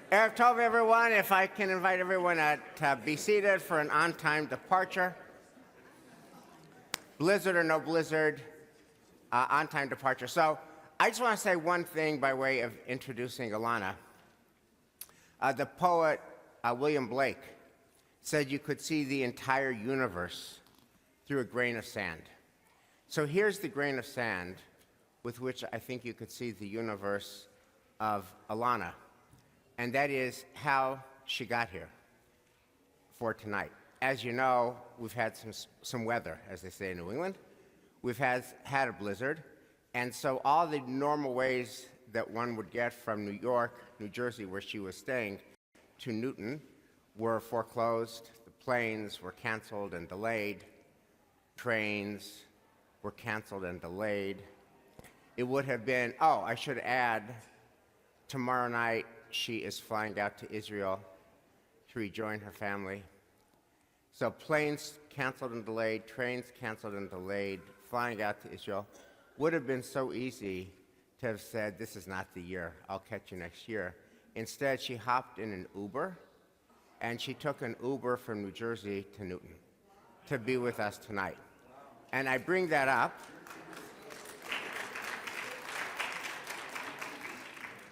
Erev Tov, everyone. If I can invite everyone to be seated for an on-time departure. Blizzard or no blizzard, on-time departure. So I just want to say one thing by way of introducing Elana. The poet William Blake said you could see the entire universe through a grain of sand. So here's the grain of sand with which I think you could see the universe of Elana. And that is how she got here for tonight. As you know, we've had some weather, as they say in New England. We've had a blizzard. And so all the normal ways that one would get from New York, New Jersey, where she was staying, to Newton were foreclosed. The planes were canceled and delayed. Trains were canceled and delayed. It would have been, oh, I should add, tomorrow night, she is flying out to Israel to rejoin her family. So planes canceled and delayed, trains canceled and delayed, flying out to Israel. Would have been so easy to have said, this is not the year, I'll catch you next year. Instead, she hopped in an Uber, and she took an Uber from New Jersey to Newton to be with us tonight. And I bring that up.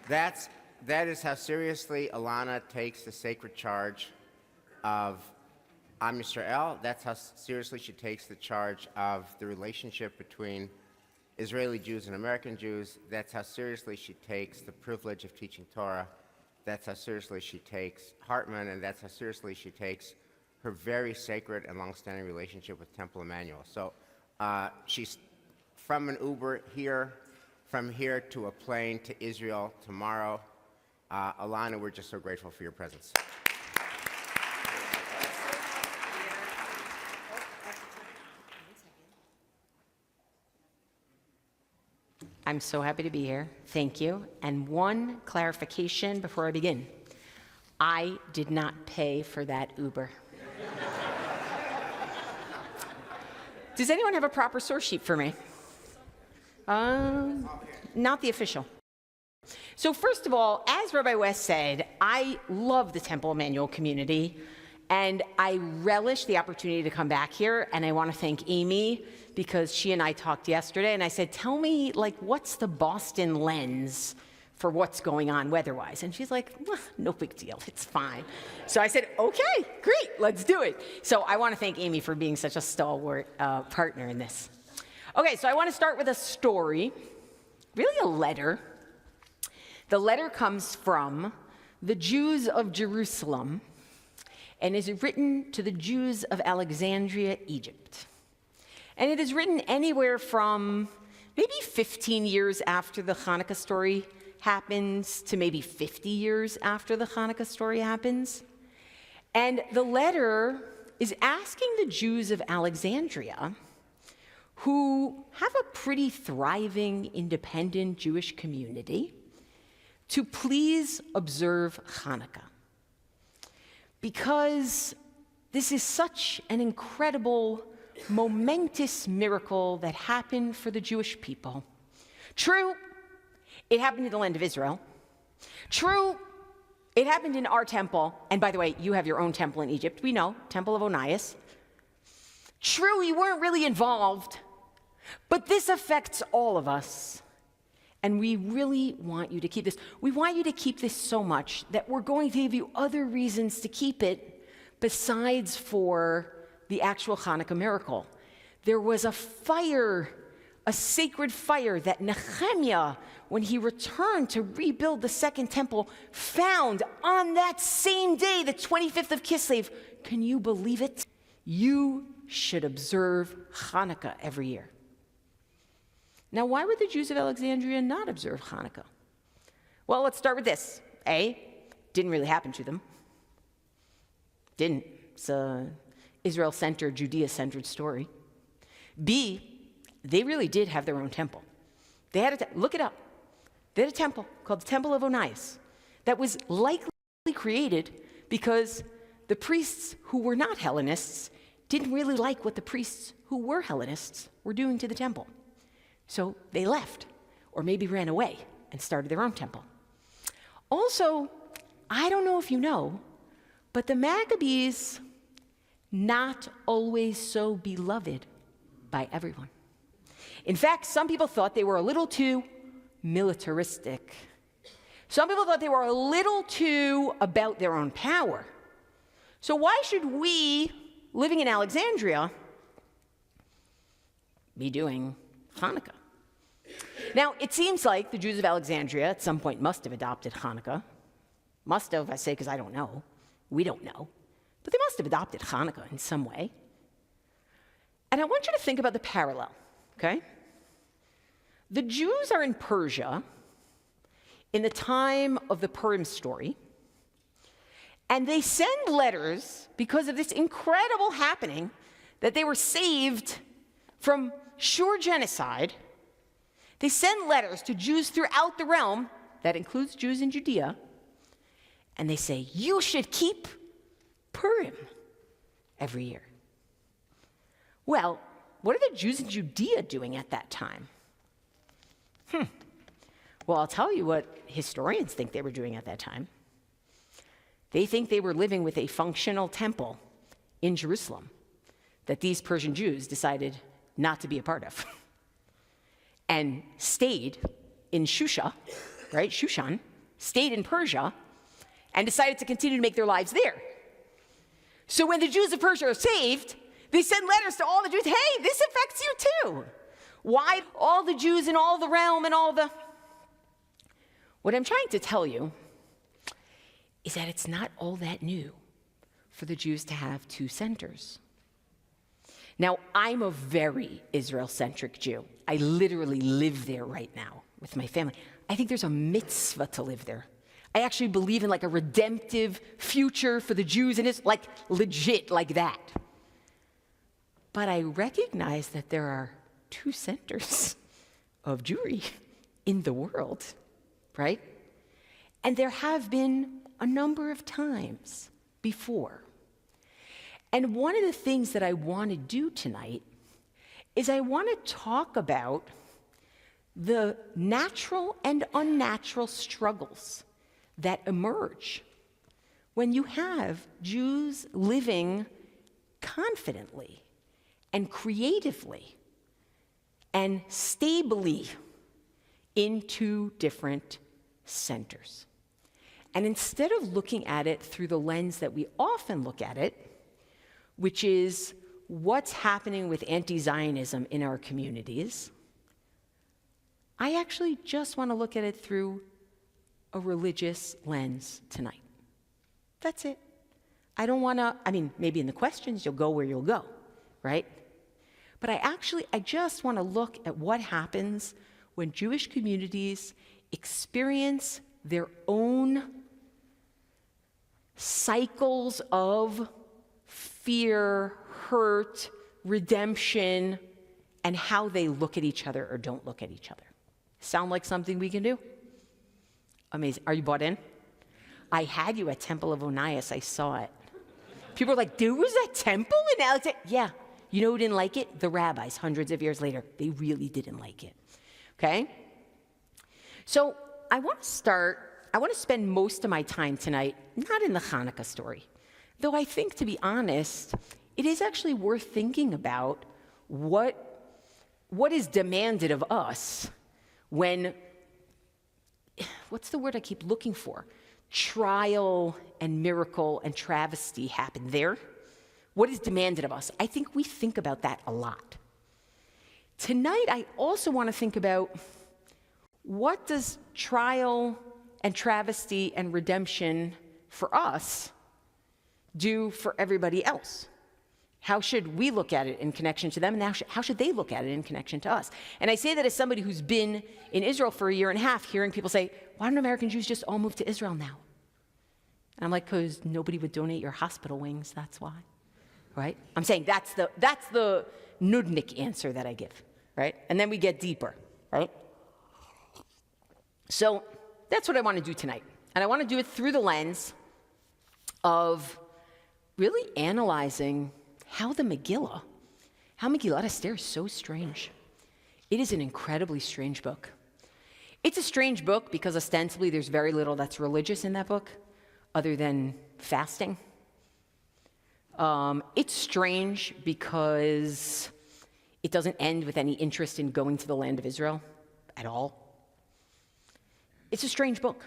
That is how seriously Elana takes the sacred charge of Am Yisrael. That's how seriously she takes the charge of the relationship between Israeli Jews and American Jews. That's how seriously she takes the privilege of teaching Torah. That's how seriously she takes Hartman, and that's how seriously she takes her very sacred and long-standing relationship with Temple Emanuel. So she's from an Uber here, from here to a plane to Israel tomorrow. Elana, we're just so grateful for your presence. I'm so happy to be here. Thank you. And one clarification before I begin. I did not pay for that Uber. Does anyone have a proper source sheet for me? Not the official. So first of all, as Rabbi West said, I love the Temple Emanuel community, and I relish the opportunity to come back here, and I want to thank Amy, because she and I talked yesterday, and I said, tell me, like, what's the Boston lens for what's going on weather-wise? And she's like, no big deal, it's fine. So I said, okay, great, let's do it. So I want to thank Amy for being such a stalwart partner in this. Okay, so I want to start with a story, really a letter. The letter comes from the Jews of Jerusalem and is written to the Jews of Alexandria, Egypt. And it is written anywhere from maybe 15 years after the Hanukkah story happens to maybe 50 years after the Hanukkah story happens. And the letter is asking the Jews of Alexandria, who have a pretty thriving, independent Jewish community, to please observe Hanukkah. Because this is such an incredible, momentous miracle that happened for the Jewish people. True, it happened in the land of Israel. True, it happened in our temple. And by the way, you have your own temple in Egypt. We know, Temple of Onias. True, you weren't really involved, but this affects all of us. And we really want you to keep this. We want you to keep this so much that we're going to give you other reasons to keep it besides for the actual Hanukkah miracle. There was a fire, a sacred fire that Nehemiah, when he returned to rebuild the second temple, found on that same day, the 25th of Kislev. Can you believe it? You should observe Hanukkah every year. Now, why would the Jews of Alexandria not observe Hanukkah? Well, let's start with this. A, didn't really happen to them. Didn't. It's a Israel-centered, Judea-centered story. B, they really did have their own temple. They had look it up. They had a temple called the Temple of Onias that was likely created because the priests who were not Hellenists didn't really like what the priests who were Hellenists were doing to the temple. So they left, or maybe ran away and started their own temple. Also, I don't know if you know, but the Maccabees, not always so beloved by everyone. In fact, some people thought they were a little too militaristic. Some people thought they were a little too about their own power. So why should we, living in Alexandria, be doing Hanukkah? Now, it seems like the Jews of Alexandria at some point must have adopted Hanukkah. Must have, I say, because I don't know. We don't know. But they must have adopted Hanukkah in some way. And I want you to think about the parallel, okay? The Jews are in Persia in the time of the Purim story, and they send letters because of this incredible happening that they were saved from sure genocide. They send letters to Jews throughout the realm, that includes Jews in Judea, and they say, you should keep Purim every year. Well, what are the Jews in Judea doing at that time? Well, I'll tell you what historians think they were doing at that time. They think they were living with a functional temple in Jerusalem that these Persian Jews decided not to be a part of and stayed in Shusha, right? Shushan, stayed in Persia and decided to continue to make their lives there. So when the Jews of Persia are saved, they send letters to all the Jews, hey, this affects you too. Why all the Jews in all the realm and all the... What I'm trying to tell you is that it's not all that new for the Jews to have two centers. Now, I'm a very Israel-centric Jew. I literally live there right now with my family. I think there's a mitzvah to live there. I actually believe in like a redemptive future for the Jews, and it's like legit like that. But I recognize that there are two centers of Jewry in the world, right? And there have been a number of times before. And one of the things that I want to do tonight is I want to talk about the natural and unnatural struggles that emerge when you have Jews living confidently and creatively and stably in two different centers. And instead of looking at it through the lens that we often look at it, which is what's happening with anti-Zionism in our communities, I actually just want to look at it through a religious lens tonight. That's it. I don't want to, maybe in the questions you'll go where you'll go, right? But I just want to look at what happens when Jewish communities experience their own cycles of fear, hurt, redemption, and how they look at each other or don't look at each other. Sound like something we can do? Amazing. Are you bought in? I had you at Temple of Onias. I saw it. People were like, there was a temple in Alexandria? Yeah. You know who didn't like it? The rabbis, hundreds of years later. They really didn't like it. Okay? So I want to spend most of my time tonight not in the Hanukkah story, though I think, to be honest, it is actually worth thinking about what is demanded of us when, what's the word I keep looking for? Trial and miracle and travesty happen there. What is demanded of us? I think we think about that a lot. Tonight, I also want to think about what does trial and travesty and redemption for us do for everybody else? How should we look at it in connection to them, and how should they look at it in connection to us? And I say that as somebody who's been in Israel for a year and a half, hearing people say, why don't American Jews just all move to Israel now? And I'm like, because nobody would donate your hospital wings, that's why, right? I'm saying that's the nudnik answer that I give, right? And then we get deeper, right? So that's what I want to do tonight. And I want to do it through the lens of really analyzing how Megillat Esther is so strange. It is an incredibly strange book. It's a strange book because ostensibly there's very little that's religious in that book. other than fasting. It's strange because it doesn't end with any interest in going to the land of Israel at all. It's a strange book.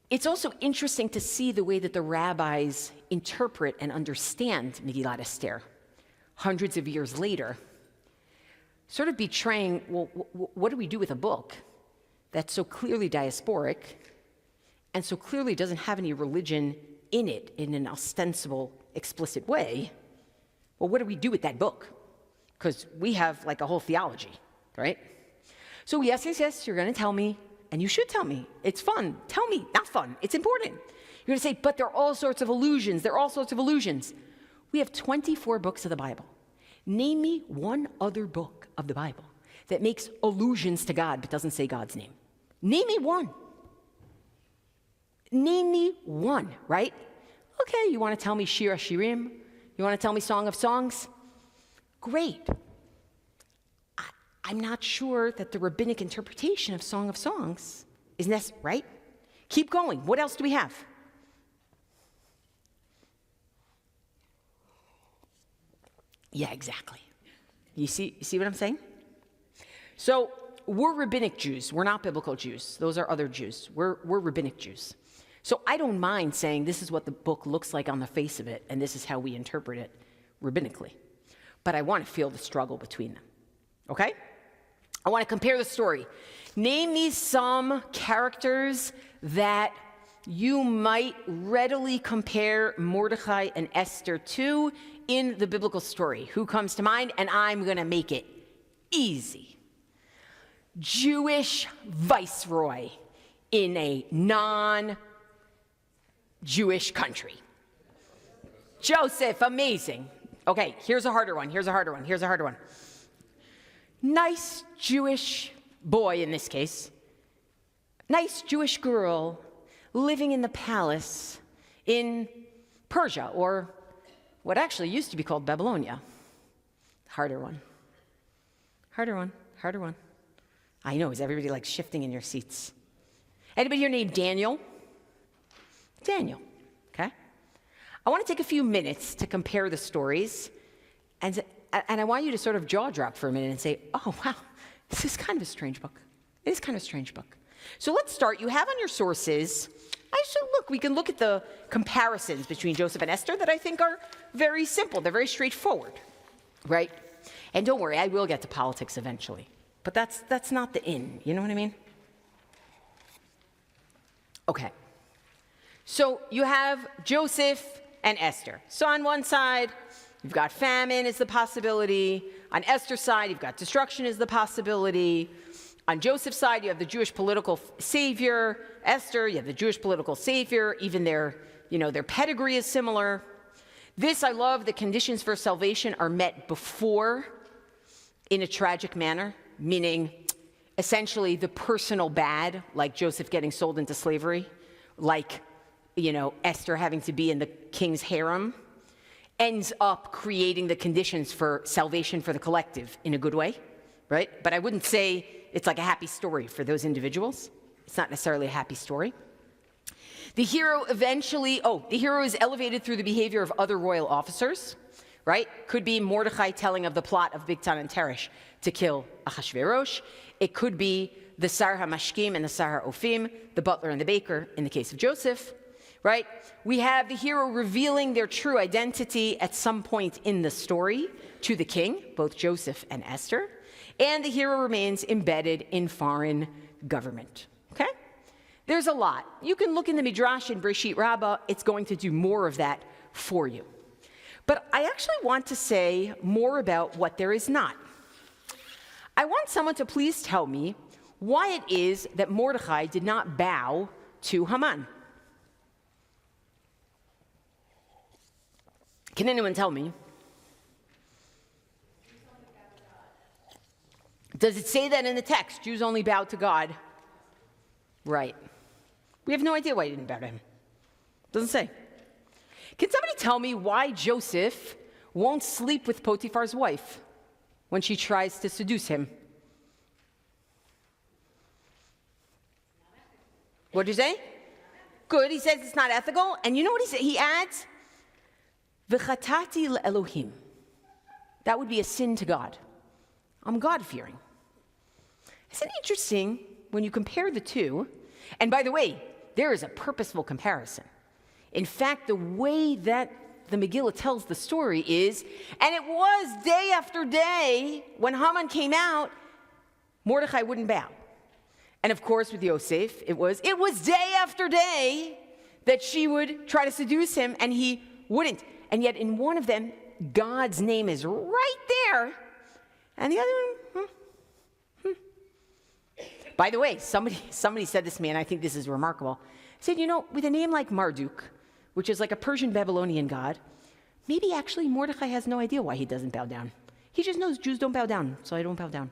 It's also interesting to see the way that the rabbis interpret and understand Megillat Esther hundreds of years later, sort of betraying, well, what do we do with a book that's so clearly diasporic and so clearly doesn't have any religion in it in an ostensible, explicit way? Well, what do we do with that book? Because we have like a whole theology, right? So yes, you're going to tell me, and you should tell me. It's fun. Tell me. Not fun. It's important. You're going to say, but there are all sorts of allusions. There are all sorts of allusions. We have 24 books of the Bible. Name me one other book of the Bible that makes allusions to God but doesn't say God's name. Name me one. Name me one, right? Okay, you want to tell me Shir HaShirim? You want to tell me Song of Songs? Great. I'm not sure that the rabbinic interpretation of Song of Songs is necessary, right? Keep going. What else do we have? Yeah, exactly. You see what I'm saying? So we're rabbinic Jews. We're not biblical Jews. Those are other Jews. We're rabbinic Jews. So I don't mind saying this is what the book looks like on the face of it, and this is how we interpret it rabbinically. But I want to feel the struggle between them. Okay? I want to compare the story. Name me some characters that you might readily compare Mordecai and Esther to in the biblical story. Who comes to mind? And I'm going to make it easy. Jewish viceroy in a non-Jewish country. Joseph, amazing. Okay, here's a harder one. Nice Jewish boy in this case. Nice Jewish girl living in the palace in Persia, or what actually used to be called Babylonia. Harder one. I know, is everybody like shifting in your seats? Anybody here named Daniel? Daniel, okay? I want to take a few minutes to compare the stories, and I want you to sort of jaw drop for a minute and say, oh, wow, this is kind of a strange book. It is kind of a strange book. So let's start. You have on your sources, we can look at the comparisons between Joseph and Esther that I think are very simple. They're very straightforward, right? And don't worry, I will get to politics eventually. But that's not the in, you know what I mean? Okay. So you have Joseph and Esther. So on one side, you've got famine is the possibility. On Esther's side, you've got destruction is the possibility. On Joseph's side, you have the Jewish political savior. Esther, you have the Jewish political savior. Even their pedigree is similar. This, I love, the conditions for salvation are met before in a tragic manner, meaning essentially the personal bad, like Joseph getting sold into slavery, like, Esther having to be in the king's harem, ends up creating the conditions for salvation for the collective in a good way, right? But I wouldn't say it's like a happy story for those individuals. It's not necessarily a happy story. The hero is elevated through the behavior of other royal officers, right? Could be Mordecai telling of the plot of Bigtan and Teresh to kill Ahasuerus. It could be the Sar HaMashkim and the Sar HaOfim, the butler and the baker in the case of Joseph, right? We have the hero revealing their true identity at some point in the story to the king, both Joseph and Esther, and the hero remains embedded in foreign government, okay? There's a lot. You can look in the Midrash in Breshit Rabbah. It's going to do more of that for you. But I actually want to say more about what there is not. I want someone to please tell me why it is that Mordecai did not bow to Haman. Can anyone tell me? Does it say that in the text? Jews only bow to God. Right. We have no idea why he didn't bow to him. Doesn't say. Can somebody tell me why Joseph won't sleep with Potiphar's wife when she tries to seduce him? What did you say? Good, he says it's not ethical. And you know what he says? He adds, V'chatati le'Elohim. That would be a sin to God. I'm God-fearing. Isn't it interesting when you compare the two? And by the way, there is a purposeful comparison. In fact, the way that the Megillah tells the story is, and it was day after day when Haman came out, Mordechai wouldn't bow. And of course, with Yosef, it was day after day that she would try to seduce him, and he wouldn't. And yet in one of them, God's name is right there, and the other one, By the way, somebody said this to me, and I think this is remarkable. Said, with a name like Marduk, which is like a Persian Babylonian god, maybe actually Mordechai has no idea why he doesn't bow down. He just knows Jews don't bow down, so I don't bow down.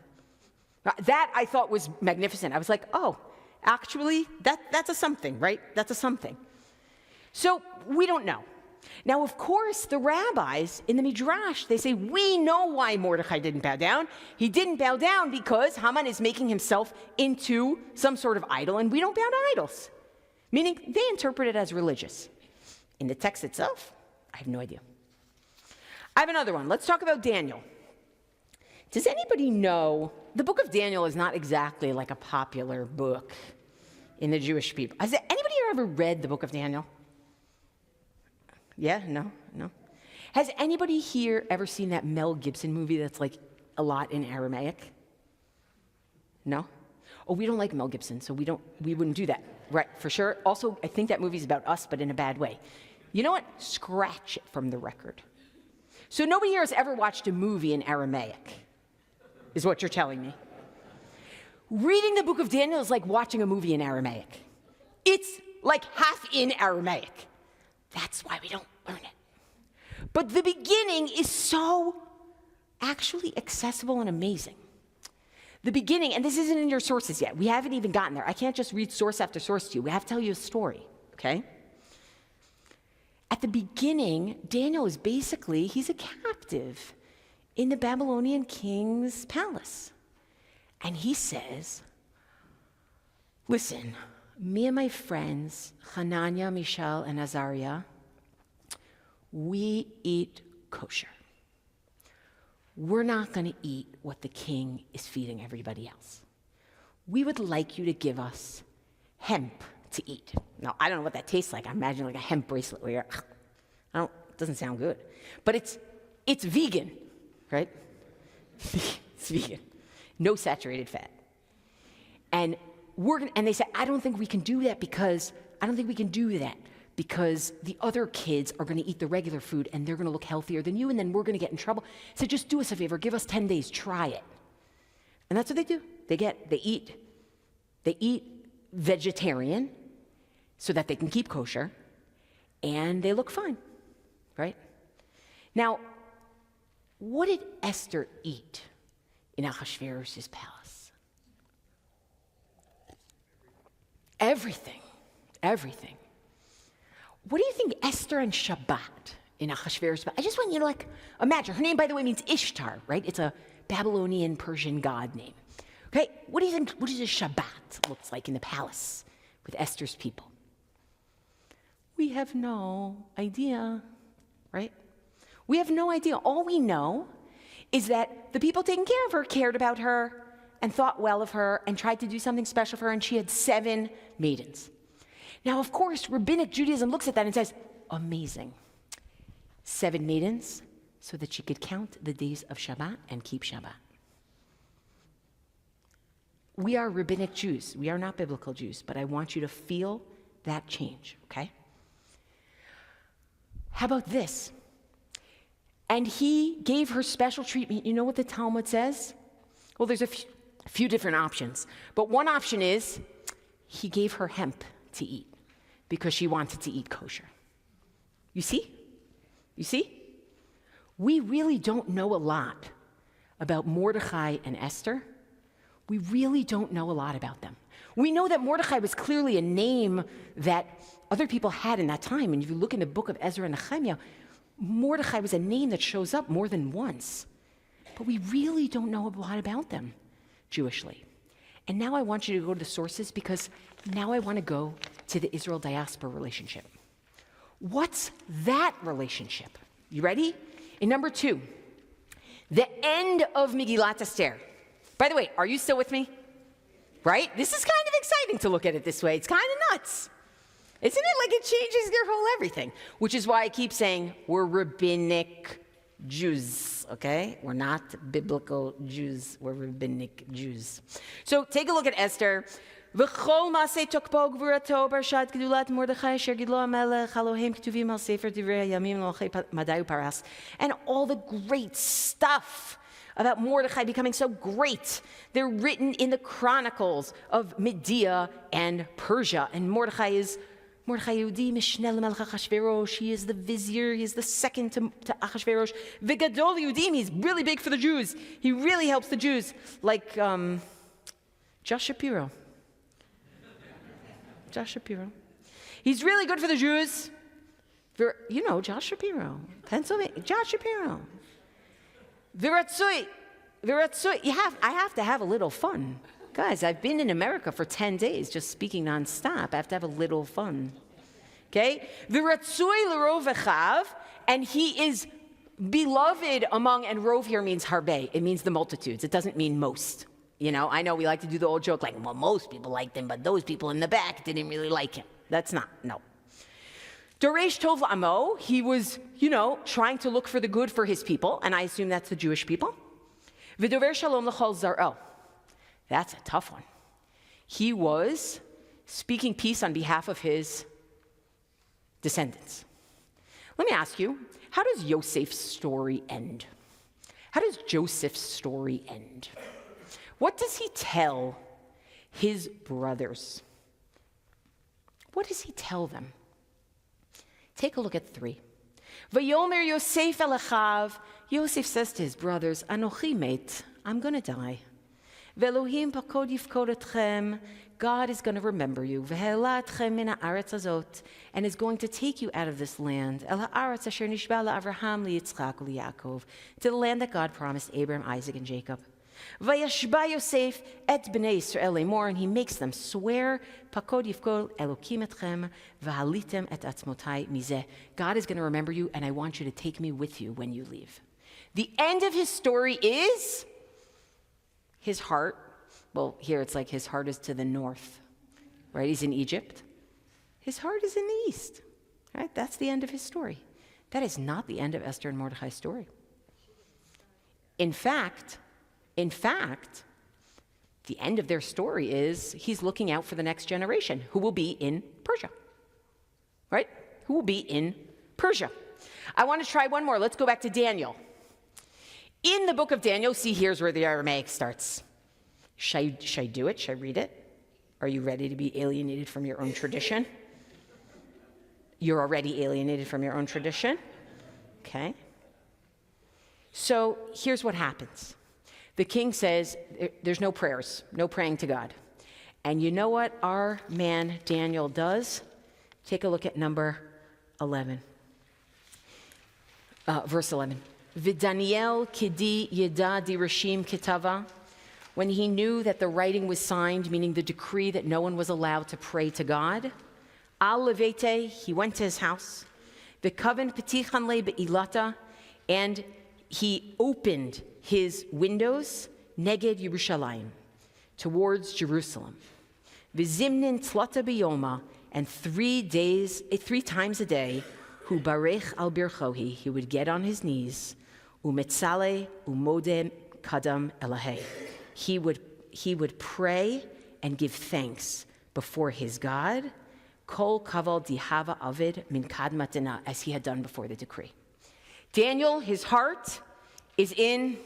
That I thought was magnificent. I was like, oh, actually, that's a something, right? That's a something. So we don't know. Now, of course, the rabbis in the Midrash, they say, we know why Mordechai didn't bow down. He didn't bow down because Haman is making himself into some sort of idol, and we don't bow to idols. Meaning, they interpret it as religious. In the text itself, I have no idea. I have another one. Let's talk about Daniel. Does anybody know, the book of Daniel is not exactly like a popular book in the Jewish people. Has anybody ever read the book of Daniel? Yeah? No? Has anybody here ever seen that Mel Gibson movie that's like a lot in Aramaic? No? Oh, we don't like Mel Gibson, so we wouldn't do that. Right, for sure. Also, I think that movie's about us, but in a bad way. You know what? Scratch it from the record. So nobody here has ever watched a movie in Aramaic, is what you're telling me. Reading the book of Daniel is like watching a movie in Aramaic. It's like half in Aramaic. That's why we don't learn it. But the beginning is so actually accessible and amazing. The beginning, and this isn't in your sources yet. We haven't even gotten there. I can't just read source after source to you. We have to tell you a story, okay? At the beginning, Daniel is basically, he's a captive in the Babylonian king's palace. And he says, listen, me and my friends, Hananiah, Mishael, and Azariah, we eat kosher. We're not going to eat what the king is feeding everybody else. We would like you to give us hemp to eat. Now, I don't know what that tastes like. I imagine like a hemp bracelet where you're, it doesn't sound good. But it's vegan, right? It's vegan. No saturated fat. And they said, I don't think we can do that because the other kids are going to eat the regular food and they're going to look healthier than you, and then we're going to get in trouble. So just do us a favor, give us 10 days, try it. And that's what they do. They eat vegetarian so that they can keep kosher, and they look fine, right? Now, what did Esther eat in Ahasuerus' palace? Everything. What do you think Esther and Shabbat in Ahasuerus? I just want you to imagine. Her name, by the way, means Ishtar, right? It's a Babylonian Persian god name. Okay, what do you think, what does a Shabbat looks like in the palace with Esther's people? We have no idea, right? We have no idea. All we know is that the people taking care of her cared about her and thought well of her and tried to do something special for her, and she had 7 maidens. Now, of course, Rabbinic Judaism looks at that and says, amazing. 7 maidens so that she could count the days of Shabbat and keep Shabbat. We are Rabbinic Jews. We are not biblical Jews, but I want you to feel that change, okay? How about this? And he gave her special treatment. You know what the Talmud says? Well, there's a few different options. But one option is he gave her hemp to eat because she wanted to eat kosher. You see? We really don't know a lot about Mordechai and Esther. We really don't know a lot about them. We know that Mordechai was clearly a name that other people had in that time. And if you look in the book of Ezra and Nehemiah, Mordechai was a name that shows up more than once. But we really don't know a lot about them Jewishly. And now I want you to go to the sources, because now I want to go to the Israel diaspora relationship. What's that relationship? You ready? In number 2, the end of Megillat Esther. By the way, are you still with me? Right? This is kind of exciting to look at it this way. It's kind of nuts. Isn't it? Like it changes your whole everything. Which is why I keep saying we're rabbinic Jews, okay? We're not biblical Jews. We're rabbinic Jews. So take a look at Esther. וכל מעשי תוקפו גבורתו פרשת גדולת מרדכי אשר גדלו המלך הלוהים כתובים על ספר דברי הימים למלכי מדי ופרס. And all the great stuff about Mordechai becoming so great. They're written in the chronicles of Media and Persia. And Mordechai Yehudi Mishneh Melech Achashverosh. He is the vizier. He is the second to Achashverosh. V'gadol Yehudim. He's really big for the Jews. He really helps the Jews. Like Josh Shapiro. Josh Shapiro. He's really good for the Jews. You know, Josh Shapiro. Pennsylvania. Josh Shapiro. Viratsui. I have to have a little fun. Guys, I've been in America for 10 days just speaking nonstop. I have to have a little fun. Okay? Viratsui l'rov echav, and he is beloved among, and rov here means harbe. It means the multitudes. It doesn't mean most. You know, I know we like to do the old joke like, well, most people liked him, but those people in the back didn't really like him. That's not, no. Doresh Tov Amo, he was, trying to look for the good for his people, and I assume that's the Jewish people. V'dover Shalom l'chol zar'o. That's a tough one. He was speaking peace on behalf of his descendants. Let me ask you, how does Yosef's story end? How does Joseph's story end? What does he tell his brothers? What does he tell them? Take a look at 3. Vayomer Yosef el Achav. Yosef says to his brothers, Anochi met, I'm going to die. Ve'Elohim pakod yifkod etchem. God is going to remember you. Ve'hela etchem min ha'aretz azot, and is going to take you out of this land. El ha'aretz asher nishba la'Avraham liYitzchak u'Yaakov, to the land that God promised Abraham, Isaac, and Jacob. Vayashba Yosef et bnei Yisrael lemor, and he makes them swear, Pakod yifkod Elokim etchem v'halitem et atzmotai mizeh. God is going to remember you, and I want you to take me with you when you leave. The end of his story is his heart. Well, here it's like his heart is to the north, right? He's in Egypt. His heart is in the east, right? That's the end of his story. That is not the end of Esther and Mordechai's story. In fact, the end of their story is he's looking out for the next generation who will be in Persia, right? Who will be in Persia. I want to try one more. Let's go back to Daniel. In the book of Daniel, see, here's where the Aramaic starts. Should I do it? Should I read it? Are you ready to be alienated from your own tradition? You're already alienated from your own tradition? Okay. So here's what happens. The king says, there's no prayers, no praying to God. And you know what our man Daniel does? Take a look at number 11. Verse 11. V'Daniel kidi yeda dirashim kitava. When he knew that the writing was signed, meaning the decree that no one was allowed to pray to God, al levete, he went to his house. V'kaven petichan le be'ilata, and he opened his windows, neged Yerushalayim, towards Jerusalem. V'zimnin tlata biyoma, and 3 times a day, hu barech al birchohi, he would get on his knees, umetzale umodem kadam elahei. He would pray and give thanks before his God, kol kaval dihava avid min kadmatena, as he had done before the decree. Daniel, his heart is in,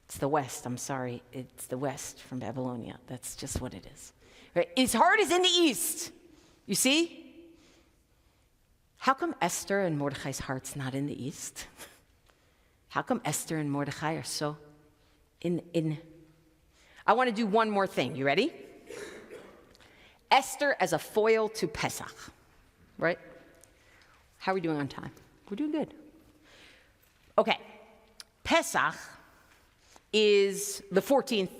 it's the west, I'm sorry, it's the west from Babylonia. That's just what it is. Right? His heart is in the east. You see? How come Esther and Mordechai's heart's not in the east? How come Esther and Mordechai are so in? I want to do one more thing. You ready? Esther as a foil to Pesach, right? How are we doing on time? We're doing good. Okay. Pesach is the 14th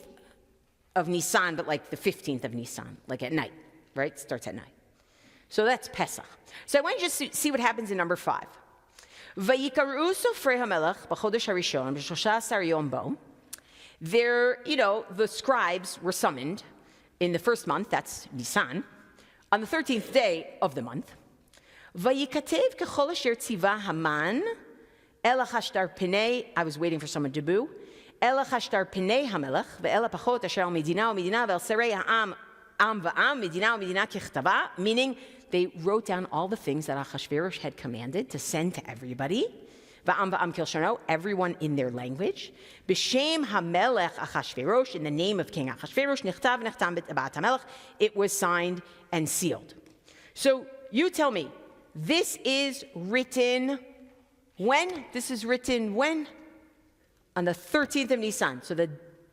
of Nisan, but like the 15th of Nisan, like at night, right? Starts at night. So that's Pesach. So I want you to see what happens in number 5. Vayikaru sofrei hamelech b'chodesh harishon b'shosha asar yom bo. There, the scribes were summoned in the first month, that's Nisan, on the 13th day of the month. Vayikatev kechol asher tziva Haman ela chashtar pinei, I was waiting for someone to boo, ela chashtar pinei hamelech ve'ela pachot asher al medina u'medina ve'el serei ha'am va'am medina u'medina kechtava, meaning they wrote down all the things that Achashverosh had commanded to send to everybody. Va'am va'am kilshano, everyone in their language. B'shem hamelech Achashverosh, in the name of King Achashverosh, nichtav nechtam b'tabat hamelech, it was signed and sealed. So you tell me, this is written when? This is written when? On the 13th of Nisan, so the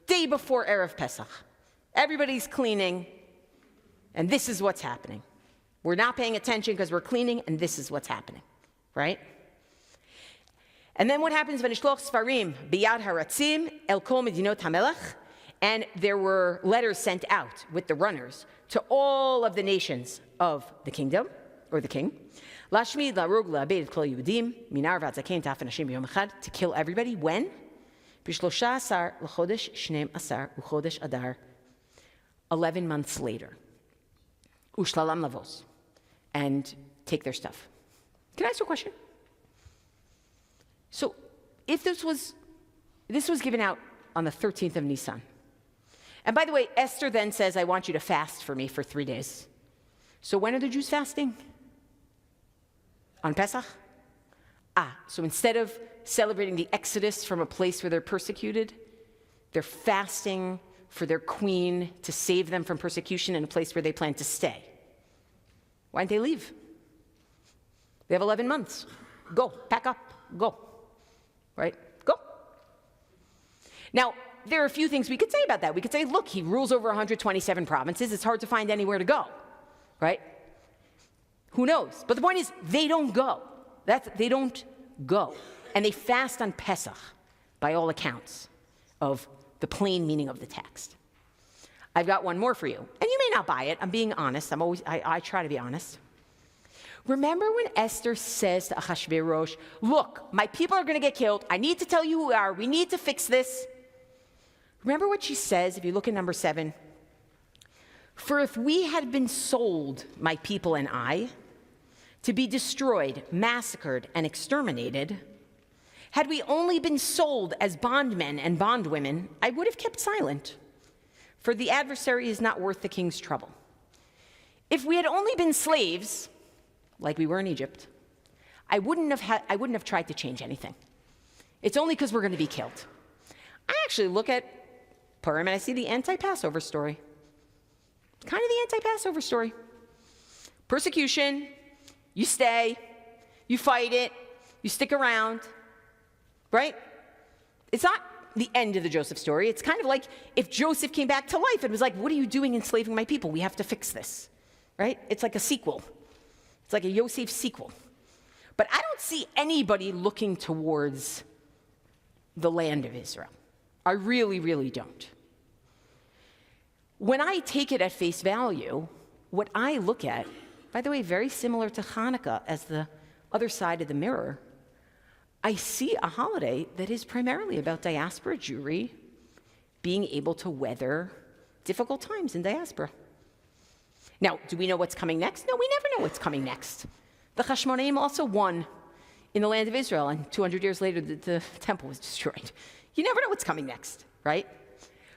day before Erev Pesach. Everybody's cleaning, and this is what's happening. We're not paying attention because we're cleaning, and this is what's happening, right? And then what happens when Ishloch Sfarim biyad haratzim el kol medinot hamelech, and there were letters sent out with the runners to all of the nations of the kingdom, or the king. Lashmid larug la'abed kol Yehudim minar v'atzaken ta'af anashim b'yom echad, to kill everybody. When? B'shlosha asar l'chodesh shneim asar u'chodesh adar, 11 months later. Ushlalam lavos, and take their stuff. Can I ask you a question? So, if this was given out on the 13th of Nisan, and by the way, Esther then says, I want you to fast for me for 3 days. So when are the Jews fasting? On Pesach? So instead of celebrating the Exodus from a place where they're persecuted, they're fasting for their queen to save them from persecution in a place where they plan to stay. Why didn't they leave? They have 11 months. Go, pack up, go. Right? Go. Now, there are a few things we could say about that. We could say, look, he rules over 127 provinces. It's hard to find anywhere to go. Right? Who knows? But the point is, they don't go. They don't go. And they fast on Pesach, by all accounts of the plain meaning of the text. I've got one more for you. And you may not buy it. I'm being honest. I try to be honest. Remember when Esther says to Achashverosh, look, my people are going to get killed. I need to tell you who we are. We need to fix this. Remember what she says, if you look at number 7? For if we had been sold, my people and I, to be destroyed, massacred, and exterminated, had we only been sold as bondmen and bondwomen, I would have kept silent. For the adversary is not worth the king's trouble. If we had only been slaves, like we were in Egypt, I wouldn't have tried to change anything. It's only because we're going to be killed. I actually look at Purim and I see the anti-Passover story. Kind of the anti-Passover story. Persecution, you stay, you fight it, you stick around, right? It's not the end of the Joseph story. It's kind of like if Joseph came back to life and was like, what are you doing enslaving my people? We have to fix this, right? It's like a sequel. It's like a Yosef sequel. But I don't see anybody looking towards the land of Israel. I really, really don't. When I take it at face value, what I look at, by the way, very similar to Hanukkah as the other side of the mirror, I see a holiday that is primarily about diaspora Jewry being able to weather difficult times in diaspora. Now, do we know what's coming next? No, we never know what's coming next. The Hashmonaim also won in the land of Israel, and 200 years later, the temple was destroyed. You never know what's coming next, right?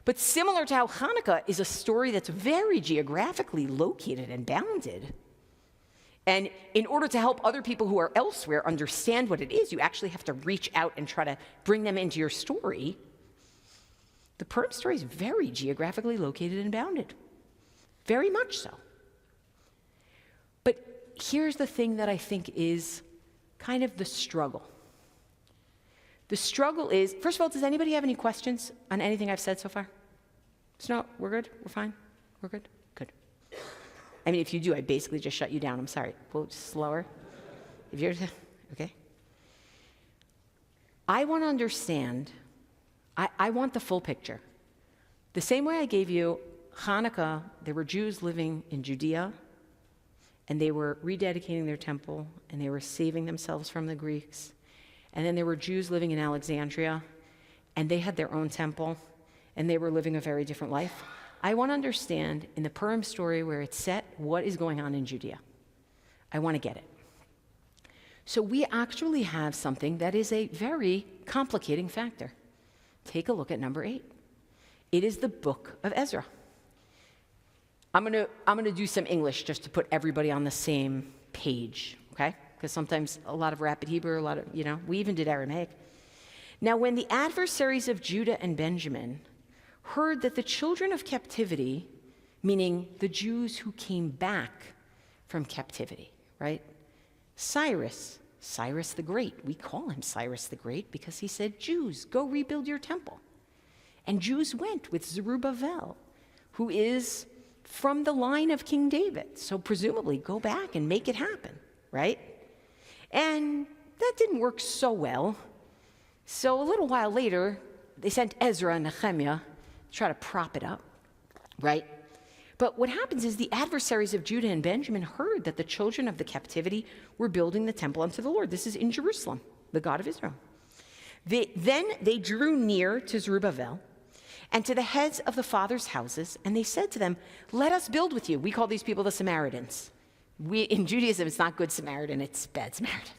But similar to how Hanukkah is a story that's very geographically located and bounded, and in order to help other people who are elsewhere understand what it is, you actually have to reach out and try to bring them into your story. The Purim story is very geographically located and bounded. Very much so. But here's the thing that I think is kind of the struggle. The struggle is, first of all, does anybody have any questions on anything I've said so far? No, we're good? We're fine? We're good? Good. I mean, if you do, I basically just shut you down. I'm sorry. Well, slower. If you're, okay. I want to understand, I want the full picture. The same way I gave you Hanukkah, there were Jews living in Judea and they were rededicating their temple, and they were saving themselves from the Greeks. And then there were Jews living in Alexandria, and they had their own temple, and they were living a very different life. I want to understand, in the Purim story where it's set, what is going on in Judea. I want to get it. So we actually have something that is a very complicating factor. Take a look at number 8. It is the book of Ezra. I'm gonna do some English just to put everybody on the same page, okay? Because sometimes a lot of rapid Hebrew, we even did Aramaic. Now, when the adversaries of Judah and Benjamin heard that the children of captivity, meaning the Jews who came back from captivity, right? Cyrus the Great, we call him Cyrus the Great because he said, Jews, go rebuild your temple. And Jews went with Zerubbabel, who is from the line of King David. So presumably go back and make it happen, right? And that didn't work so well. So a little while later, they sent Ezra and Nehemiah to try to prop it up, right? But what happens is the adversaries of Judah and Benjamin heard that the children of the captivity were building the temple unto the Lord. This is in Jerusalem, the God of Israel. Then they drew near to Zerubbabel and to the heads of the fathers' houses, and they said to them, let us build with you. We call these people the Samaritans. In Judaism, it's not good Samaritan, it's bad Samaritan.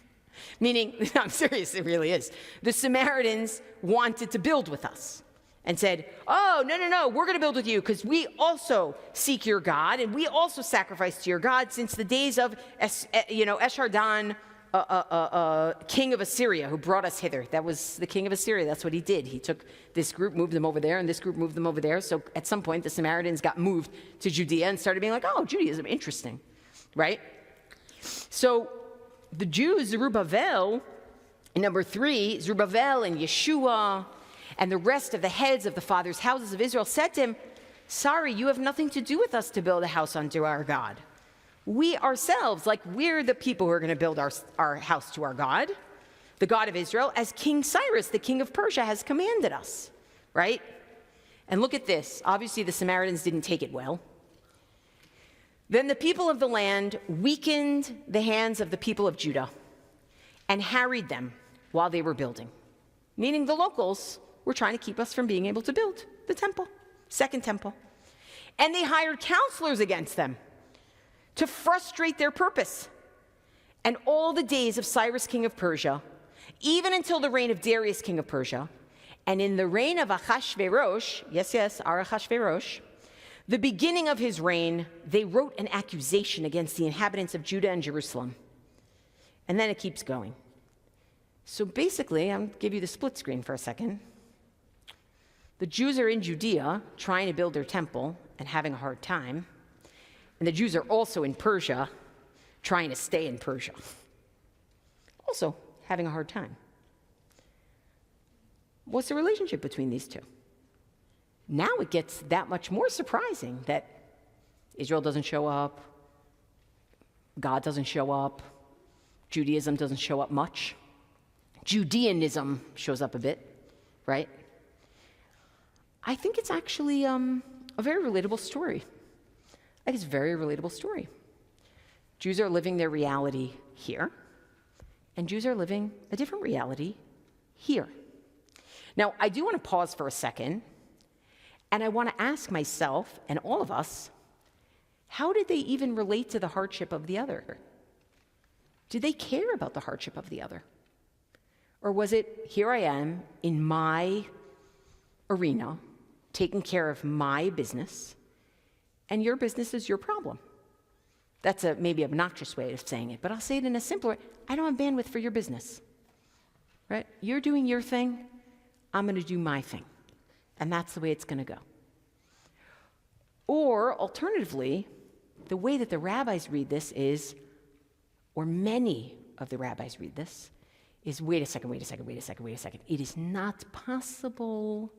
Meaning, I'm serious, it really is. The Samaritans wanted to build with us and said, oh, no, we're going to build with you because we also seek your God and we also sacrifice to your God since the days of Esarhaddon, king of Assyria, who brought us hither. That was the king of Assyria. That's what he did. He took this group, moved them over there, and this group moved them over there. So at some point, the Samaritans got moved to Judea and started being like, oh, Judaism, interesting, right? So the Jews, Zerubbabel, in number 3, Zerubbabel and Yeshua and the rest of the heads of the fathers' houses of Israel said to him, sorry, you have nothing to do with us to build a house unto our God. We ourselves, we're the people who are going to build our house to our God, the God of Israel, as King Cyrus, the king of Persia, has commanded us, right? And look at this. Obviously, the Samaritans didn't take it well. Then the people of the land weakened the hands of the people of Judah and harried them while they were building, meaning the locals were trying to keep us from being able to build the temple, second temple. And they hired counselors against them to frustrate their purpose. And all the days of Cyrus, king of Persia, even until the reign of Darius, king of Persia, and in the reign of Ahasuerus, our Ahasuerus, the beginning of his reign, they wrote an accusation against the inhabitants of Judah and Jerusalem. And then it keeps going. So basically, I'll give you the split screen for a second. The Jews are in Judea trying to build their temple and having a hard time. And the Jews are also in Persia trying to stay in Persia. Also having a hard time. What's the relationship between these two? Now it gets that much more surprising that Israel doesn't show up, God doesn't show up, Judaism doesn't show up much. Judeanism shows up a bit, right? I think it's actually a very relatable story. I think it's a very relatable story. Jews are living their reality here, and Jews are living a different reality here. Now, I do want to pause for a second, and I want to ask myself and all of us, how did they even relate to the hardship of the other? Did they care about the hardship of the other? Or was it, here I am in my arena, taking care of my business, and your business is your problem? That's a maybe obnoxious way of saying it, but I'll say it in a simpler way. I don't have bandwidth for your business, right? You're doing your thing, I'm going to do my thing, and that's the way it's going to go. Or alternatively, the way that the rabbis read this is, or many of the rabbis read this, is wait a second. It is not possible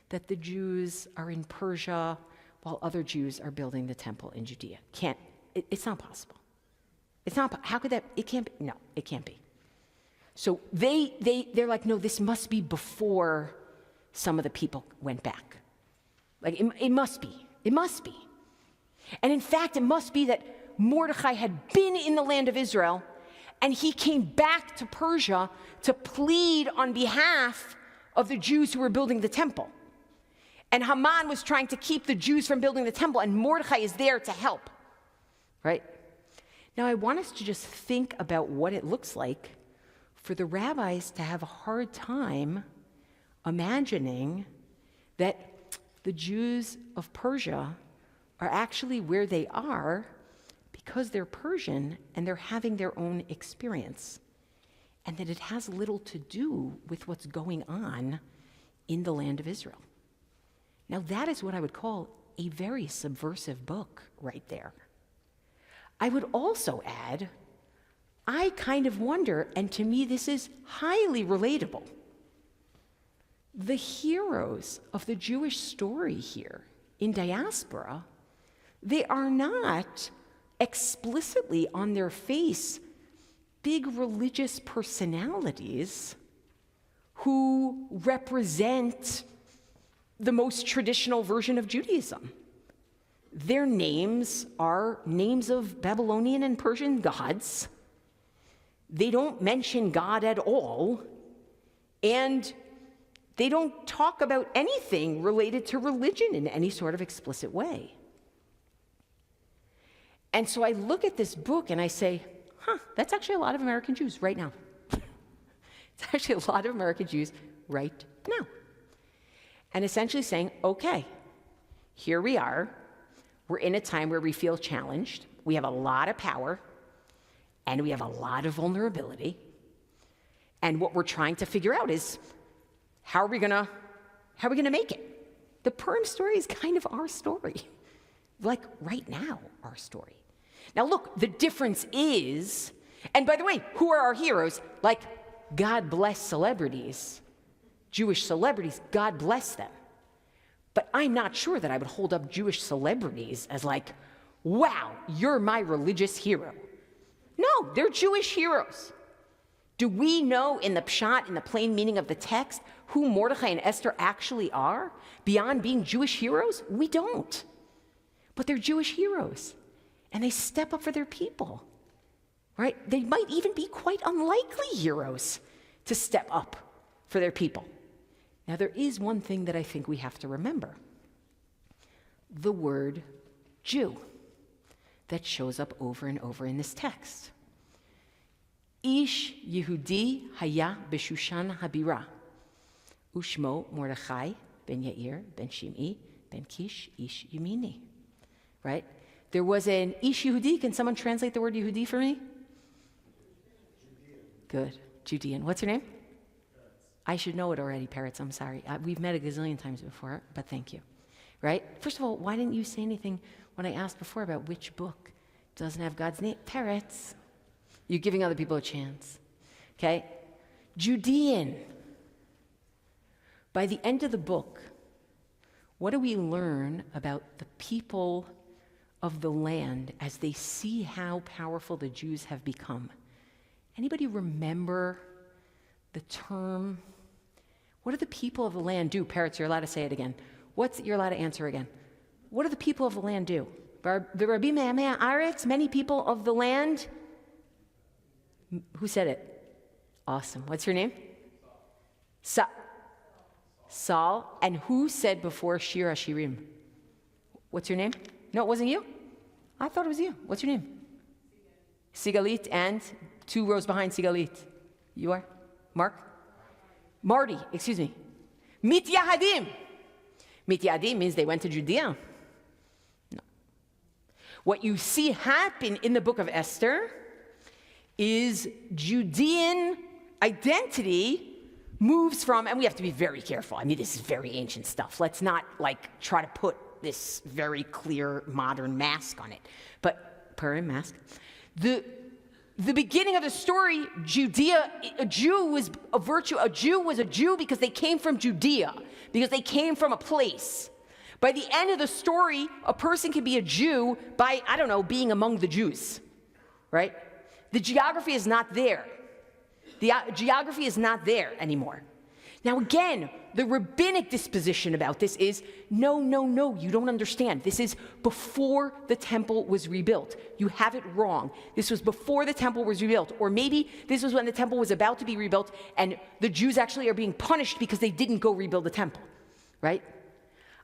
that the Jews are in Persia while other Jews are building the temple in Judea. It's not possible. It's not, how could that, it can't be, no, it can't be. So they're like, no, this must be before some of the people went back. Like, it must be. And in fact, it must be that Mordecai had been in the land of Israel, and he came back to Persia to plead on behalf of the Jews who were building the temple. And Haman was trying to keep the Jews from building the temple, and Mordecai is there to help, right? Now, I want us to just think about what it looks like for the rabbis to have a hard time imagining that the Jews of Persia are actually where they are because they're Persian and they're having their own experience, and that it has little to do with what's going on in the land of Israel. Now, that is what I would call a very subversive book right there. I would also add, I kind of wonder, and to me this is highly relatable, the heroes of the Jewish story here in Diaspora, they are not explicitly on their face big religious personalities who represent the most traditional version of Judaism. Their names are names of Babylonian and Persian gods. They don't mention God at all, and they don't talk about anything related to religion in any sort of explicit way. And so I look at this book and I say, that's actually a lot of American Jews right now. It's actually a lot of American Jews right now. And essentially saying, okay, here we are. We're in a time where we feel challenged. We have a lot of power, and we have a lot of vulnerability. And what we're trying to figure out is, how are we gonna make it? The Purim story is kind of our story. Like right now, our story. Now look, the difference is, and by the way, who are our heroes? Like, God bless celebrities. Jewish celebrities, God bless them. But I'm not sure that I would hold up Jewish celebrities as like, wow, you're my religious hero. No, they're Jewish heroes. Do we know in the pshat, in the plain meaning of the text, who Mordecai and Esther actually are, beyond being Jewish heroes? We don't. But they're Jewish heroes, and they step up for their people, right? They might even be quite unlikely heroes to step up for their people. Now, there is one thing that I think we have to remember. The word Jew that shows up over and over in this text. Ish Yehudi haya b'Shushan habira, ushmo Mordechai ben Yair ben Shimei ben Kish ish Yemini. Right? There was an Ish Yehudi. Can someone translate the word Yehudi for me? Judean. Good. Judean. What's your name? I should know it already, Parrots. I'm sorry. We've met a gazillion times before, but thank you. Right? First of all, why didn't you say anything when I asked before about which book doesn't have God's name? Parrots. You're giving other people a chance. Okay? Judean. By the end of the book, what do we learn about the people of the land as they see how powerful the Jews have become? Anybody remember the term? What do the people of the land do? Parrots, you're allowed to say it again. You're allowed to answer again. What do the people of the land do? The Rabbi Me'amei Haaretz, many people of the land. Who said it? Awesome. What's your name? Saul. And who said before Shir HaShirim? What's your name? No, it wasn't you? I thought it was you. What's your name? Sigalit, and 2 rows behind Sigalit. You are? Mark? Marty, excuse me. Mityahadim. Mityahadim means they went to Judea. No. What you see happen in the book of Esther is Judean identity moves from, and we have to be very careful. I mean, this is very ancient stuff. Let's not try to put this very clear modern mask on it. But Purim mask. The beginning of the story, Judea, a Jew was a virtue. A Jew was a Jew because they came from Judea, because they came from a place. By the end of the story, a person can be a Jew by, being among the Jews, right? The geography is not there. The geography is not there anymore. Now again, the rabbinic disposition about this is, no, you don't understand. This is before the temple was rebuilt. You have it wrong. This was before the temple was rebuilt. Or maybe this was when the temple was about to be rebuilt and the Jews actually are being punished because they didn't go rebuild the temple, right?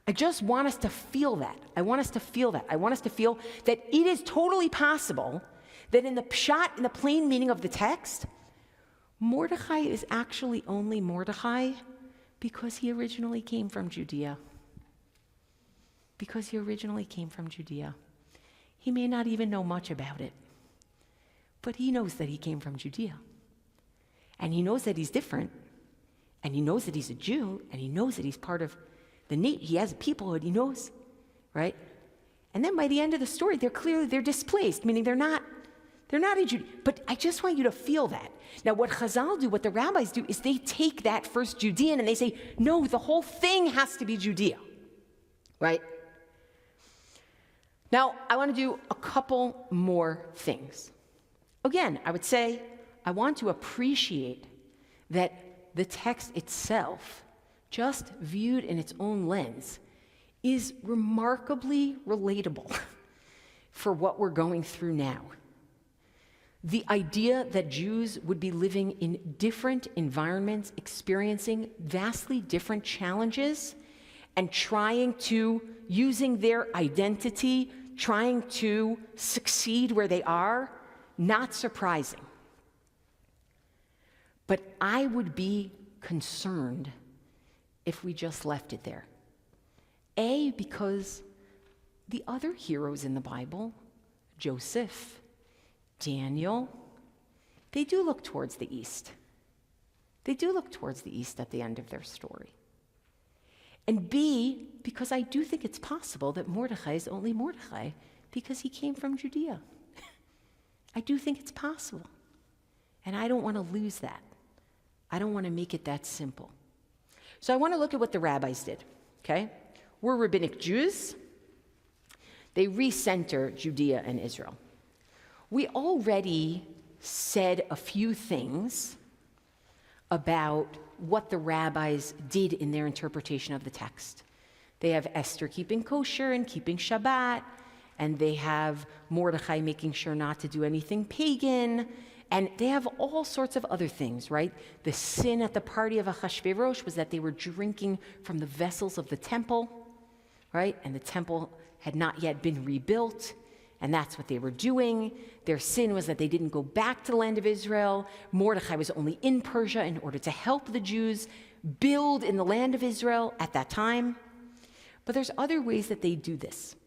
I just want us to feel that. I want us to feel that it is totally possible that in the pshat, in the plain meaning of the text, Mordechai is actually only Mordechai because he originally came from Judea. Because he originally came from Judea. He may not even know much about it, but he knows that he came from Judea. And he knows that he's different, and he knows that he's a Jew, and he knows that he's part of he has a peoplehood, he knows, right? And then by the end of the story, they're displaced, meaning they're not a Jew. But I just want you to feel that. Now, what Chazal do, what the rabbis do, is they take that first Judean and they say, no, the whole thing has to be Judea, right? Now, I want to do a couple more things. Again, I would say I want to appreciate that the text itself, just viewed in its own lens, is remarkably relatable for what we're going through now. The idea that Jews would be living in different environments, experiencing vastly different challenges, and using their identity, trying to succeed where they are, not surprising. But I would be concerned if we just left it there. Because the other heroes in the Bible, Joseph, Daniel, they do look towards the east. They do look towards the east at the end of their story. And B, because I do think it's possible that Mordechai is only Mordechai because he came from Judea. I do think it's possible. And I don't want to lose that. I don't want to make it that simple. So I want to look at what the rabbis did, okay? We're rabbinic Jews. They recenter Judea and Israel. We already said a few things about what the rabbis did in their interpretation of the text. They have Esther keeping kosher and keeping Shabbat, and they have Mordechai making sure not to do anything pagan, and they have all sorts of other things, right? The sin at the party of Achashverosh was that they were drinking from the vessels of the temple, right? And the temple had not yet been rebuilt, and that's what they were doing. Their sin was that they didn't go back to the land of Israel. Mordechai was only in Persia in order to help the Jews build in the land of Israel at that time. But there's other ways that they do this.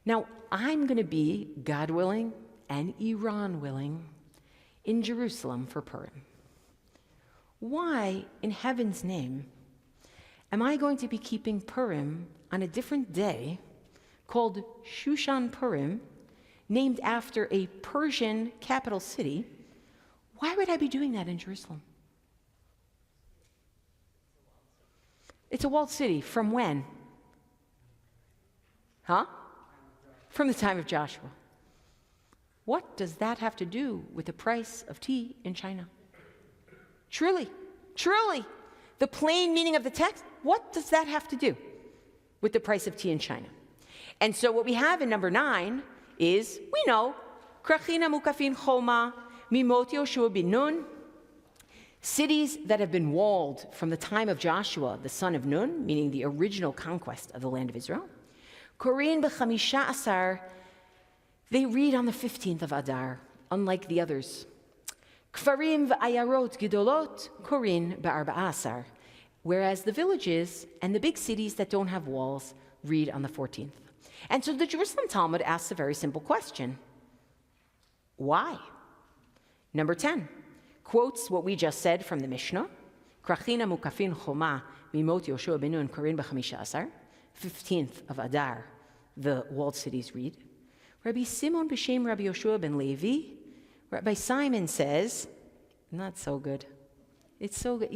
Now, I'm going to be, God willing and Iran willing, in Jerusalem for Purim. Why, in heaven's name, am I going to be keeping Purim on a different day called Shushan Purim, named after a Persian capital city? Why would I be doing that in Jerusalem? It's a walled city. From when? From the time of Joshua. What does that have to do with the price of tea in China? Truly, the plain meaning of the text, what does that have to do with the price of tea in China? And so what we have in number 9 is, we know, Krachina Mukafin Choma, Mimot Yoshua bin Nun, cities that have been walled from the time of Joshua, the son of Nun, meaning the original conquest of the land of Israel. Korin b'chamisha asar, they read on the 15th of Adar, unlike the others. Kfarim v'ayarot gedolot, korin b'arba'a asar, whereas the villages and the big cities that don't have walls read on the 14th. And so the Jerusalem Talmud asks a very simple question. Why? Number 10 quotes what we just said from the Mishnah. Krachina mukafin choma mimot Yoshua ben Nun korin b'chamisha asar. 15th of Adar, the walled cities read. Rabbi Simon b'shem Rabbi Yoshua ben Levi, Rabbi Simon says, not so good. It's so good.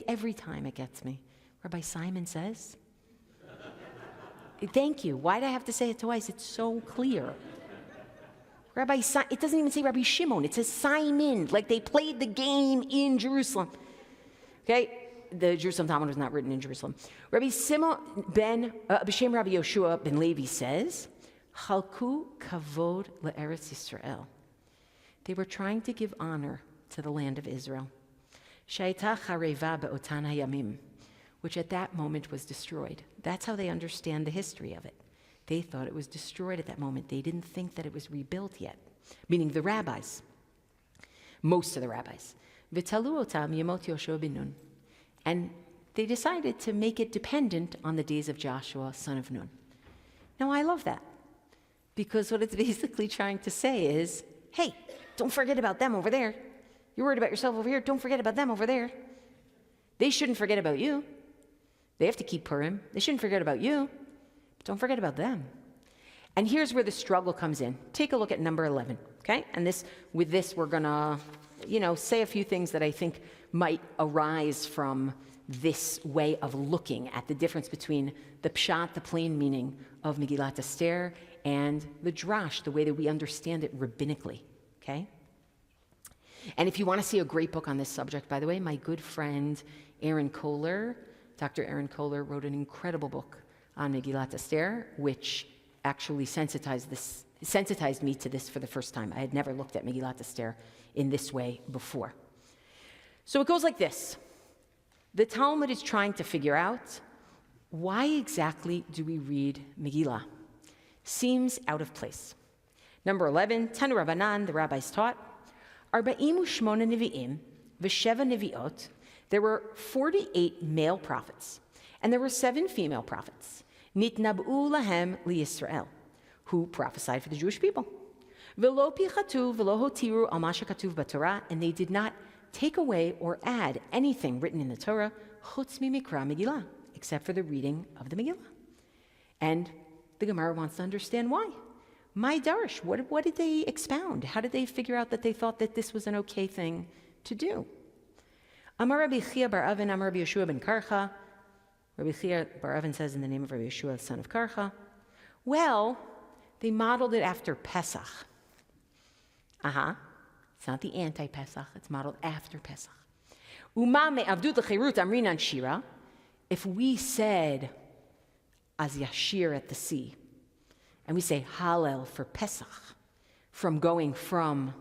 Every time it gets me. Rabbi Simon says, thank you. Why do I have to say it twice? It's so clear. It doesn't even say Rabbi Shimon. It says Simon, like they played the game in Jerusalem. Okay? the Jerusalem Talmud was not written in Jerusalem. Rabbi Simon ben B'Shem Rabbi Yoshua ben Levi says, "Chalku kavod le'eretz Yisrael." They were trying to give honor to the land of Israel. Shayta chareva be'otan hayamim, which at that moment was destroyed. That's how they understand the history of it. They thought it was destroyed at that moment. They didn't think that it was rebuilt yet, meaning the rabbis, most of the rabbis. V'talu otam yemot Yoshua ben Nun. And they decided to make it dependent on the days of Joshua, son of Nun. Now, I love that, because what it's basically trying to say is, hey, don't forget about them over there. You're worried about yourself over here. Don't forget about them over there. They shouldn't forget about you. They have to keep Purim. They shouldn't forget about you. But don't forget about them. And here's where the struggle comes in. Take a look at number 11, okay? And with this, we're going to, say a few things that I think might arise from this way of looking at the difference between the pshat, the plain meaning of Megillat Esther, and the drash, the way that we understand it rabbinically, okay? And if you want to see a great book on this subject, by the way, my good friend Aaron Kohler, Dr. Aaron Kohler, wrote an incredible book on Megillat Esther, which actually sensitized me to this for the first time. I had never looked at Megillat Esther in this way before. So it goes like this. The Talmud is trying to figure out, why exactly do we read Megillah? Seems out of place. Number 11, Tanu Rabbanan, the rabbis taught, 48 nevi'im v'sheva nevi'ot. There were 48 male prophets, and there were 7 female prophets. Nitnab'u lahem liYisrael, who prophesied for the Jewish people. V'lo pichatu v'lo hotiru al ma shekatuv b'Torah, and they did not take away or add anything written in the Torah, chutz mimikra Megillah, except for the reading of the Megillah. And the Gemara wants to understand why. My Darish, what did they expound? How did they figure out that they thought that this was an okay thing to do? Amar Rabbi Chia bar Avin, Amar Rabbi Yeshua ben Karcha. Rabbi Chia bar Avin says in the name of Rabbi Yeshua, son of Karcha. Well, they modeled it after Pesach. It's not the anti-Pesach, it's modeled after Pesach. Uma me'avdut l'chirut amrinan shira. If we said, Az Yashir at the sea, and we say Hallel for Pesach, from going from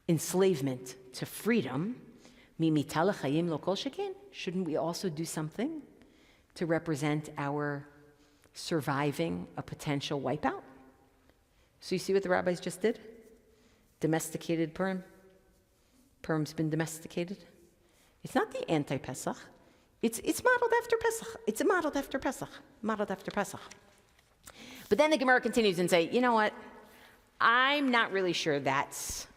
enslavement to freedom, Mimital chayim lo kol sheken, shouldn't we also do something to represent our surviving a potential wipeout? So you see what the rabbis just did? Domesticated Purim. Purim's been domesticated. It's not the anti-Pesach. It's modeled after Pesach. It's modeled after Pesach. Modeled after Pesach. But then the Gemara continues and say, you know what? I'm not really sure that's...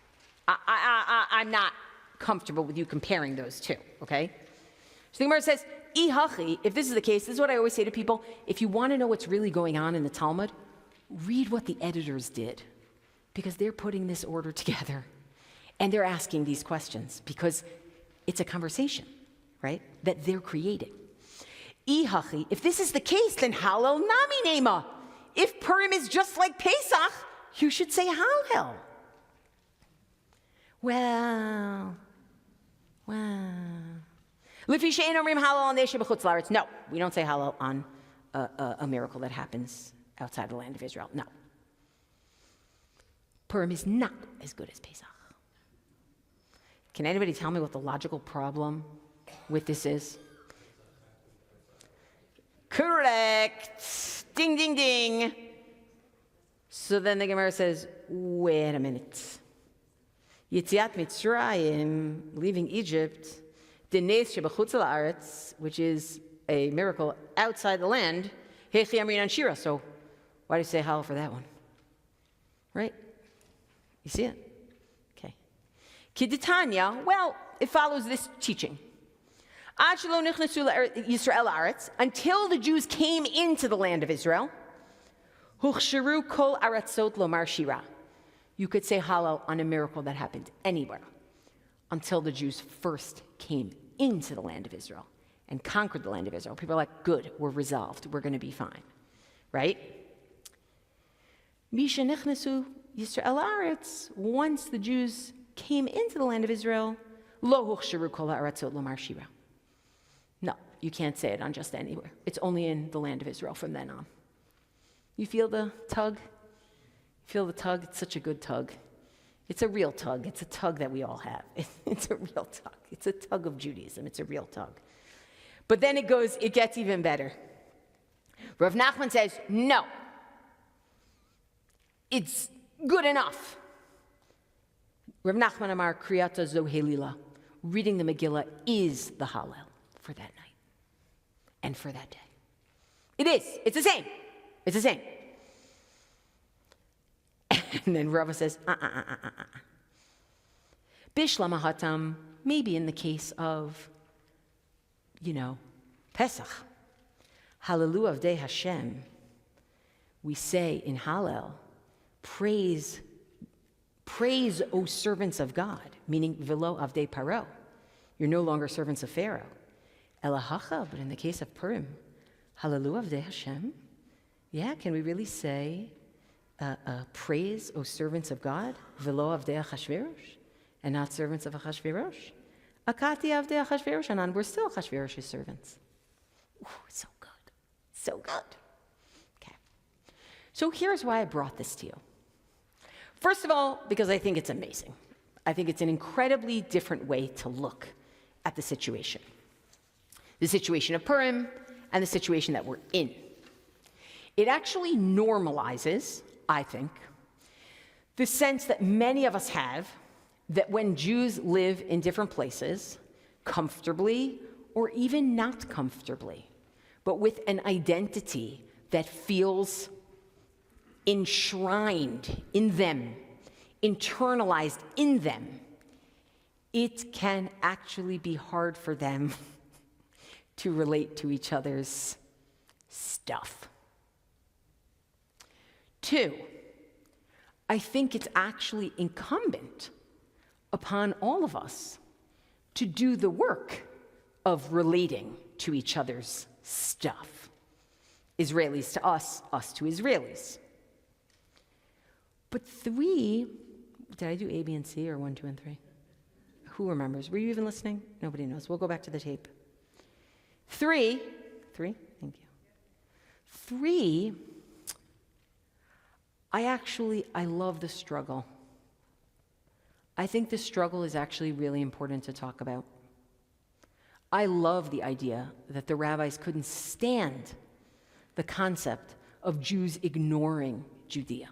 I'm not comfortable with you comparing those two, okay? So the Gemara says, Ihachi, if this is the case, this is what I always say to people, if you want to know what's really going on in the Talmud, read what the editors did, because they're putting this order together, and they're asking these questions, because it's a conversation, right, that they're creating. Ihachi, if this is the case, then Hallel Nami Nema. If Purim is just like Pesach, you should say Hallel. Well. No, we don't say Hallel on a miracle that happens outside the land of Israel. No. Purim is not as good as Pesach. Can anybody tell me what the logical problem with this is? Correct. Ding, ding, ding. So then the Gemara says, wait a minute. Yetziat Mitzrayim, leaving Egypt, Denes shebachutz la'aretz, which is a miracle outside the land, Hechi Amrin and Shira. So why do you say Hallel for that one? Right? You see it? Okay. Kiditanya, well, it follows this teaching. Until the Jews came into the land of Israel, Huchsharu kol aratzot lomar shira. You could say Hallel on a miracle that happened anywhere until the Jews first came into the land of Israel and conquered the land of Israel. People are like, good, we're resolved, we're going to be fine, right? Mishenichnesu Yisrael Aretz, once the Jews came into the land of Israel, lo huchsharu kol ha'aratzot lomar shira. You can't say it on just anywhere. It's only in the land of Israel from then on. You feel the tug? Feel the tug? It's such a good tug. It's a real tug. It's a tug that we all have. It's a real tug. It's a tug of Judaism. It's a real tug. But then it gets even better. Rav Nachman says, no. It's good enough. Rav Nachman Amar Kriyata Zohelila. Reading the Megillah is the Hallel for that night and for that day. It is. It's the same. It's the same. And then Rava says, Bishlam hatam, maybe in the case of, Pesach, Hallelu Avdei Hashem, we say in Hallel, praise, O servants of God, meaning Velo Avdei Paro. You're no longer servants of Pharaoh. Elahacha, but in the case of Purim, Hallelu Avdei Hashem, yeah, can we really say, praise, O servants of God, Velo Avdei Achashverosh, and not servants of Achashverosh? Akati Avdei Achashverosh, and we're still Achashverosh's servants. Ooh, so good. So good. Okay. So here's why I brought this to you. First of all, because I think it's amazing. I think it's an incredibly different way to look at the situation. The situation of Purim and the situation that we're in. It actually normalizes, I think, the sense that many of us have that when Jews live in different places, comfortably or even not comfortably, but with an identity that feels enshrined in them, internalized in them, it can actually be hard for them to relate to each other's stuff. 2, I think it's actually incumbent upon all of us to do the work of relating to each other's stuff. Israelis to us, us to Israelis. But 3, did I do A, B, and C, or 1, 2, and 3? Who remembers? Were you even listening? Nobody knows. We'll go back to the tape. 3, thank you. 3, I love the struggle. I think the struggle is actually really important to talk about. I love the idea that the rabbis couldn't stand the concept of Jews ignoring Judea.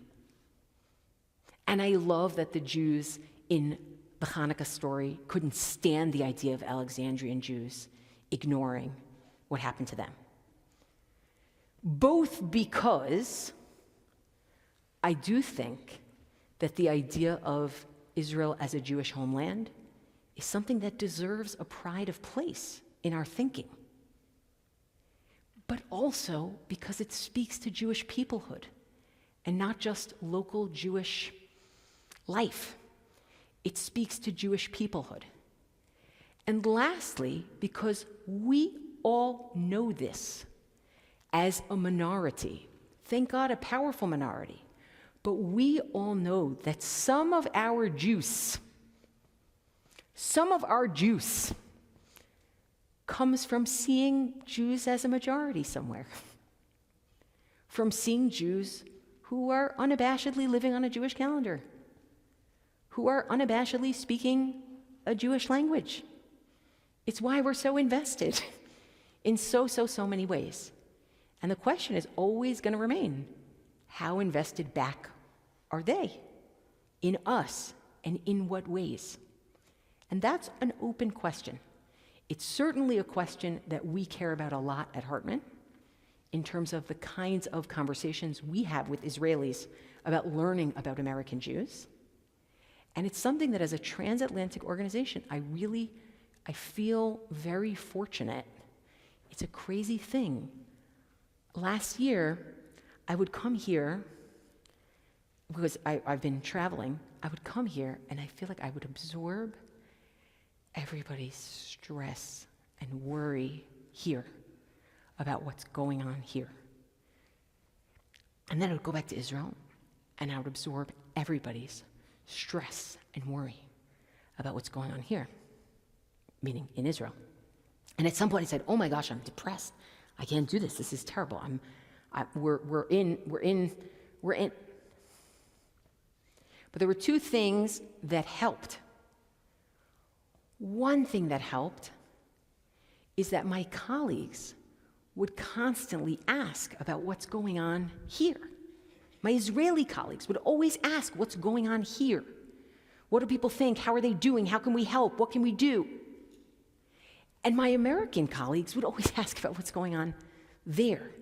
And I love that the Jews in the Hanukkah story couldn't stand the idea of Alexandrian Jews ignoring what happened to them. Both because I do think that the idea of Israel as a Jewish homeland is something that deserves a pride of place in our thinking, but also because it speaks to Jewish peoplehood and not just local Jewish life. It speaks to Jewish peoplehood. And lastly, because we all know this as a minority, thank God a powerful minority, but we all know that some of our juice comes from seeing Jews as a majority somewhere, from seeing Jews who are unabashedly living on a Jewish calendar, who are unabashedly speaking a Jewish language. It's why we're so invested in so many ways. And the question is always going to remain, how invested back are they in us, and in what ways? And that's an open question. It's certainly a question that we care about a lot at Hartman in terms of the kinds of conversations we have with Israelis about learning about American Jews. And it's something that as a transatlantic organization, I feel very fortunate. It's a crazy thing. Last year, I would come here, because I've been traveling, I would come here and I feel like I would absorb everybody's stress and worry here about what's going on here. And then I would go back to Israel and I would absorb everybody's stress and worry about what's going on here, meaning in Israel. And at some point I said, oh my gosh, I'm depressed. I can't do this. This is terrible. We're in. But there were two things that helped. One thing that helped is that my colleagues would constantly ask about what's going on here. My Israeli colleagues would always ask what's going on here. What do people think? How are they doing? How can we help? What can we do? And my American colleagues would always ask about what's going on there.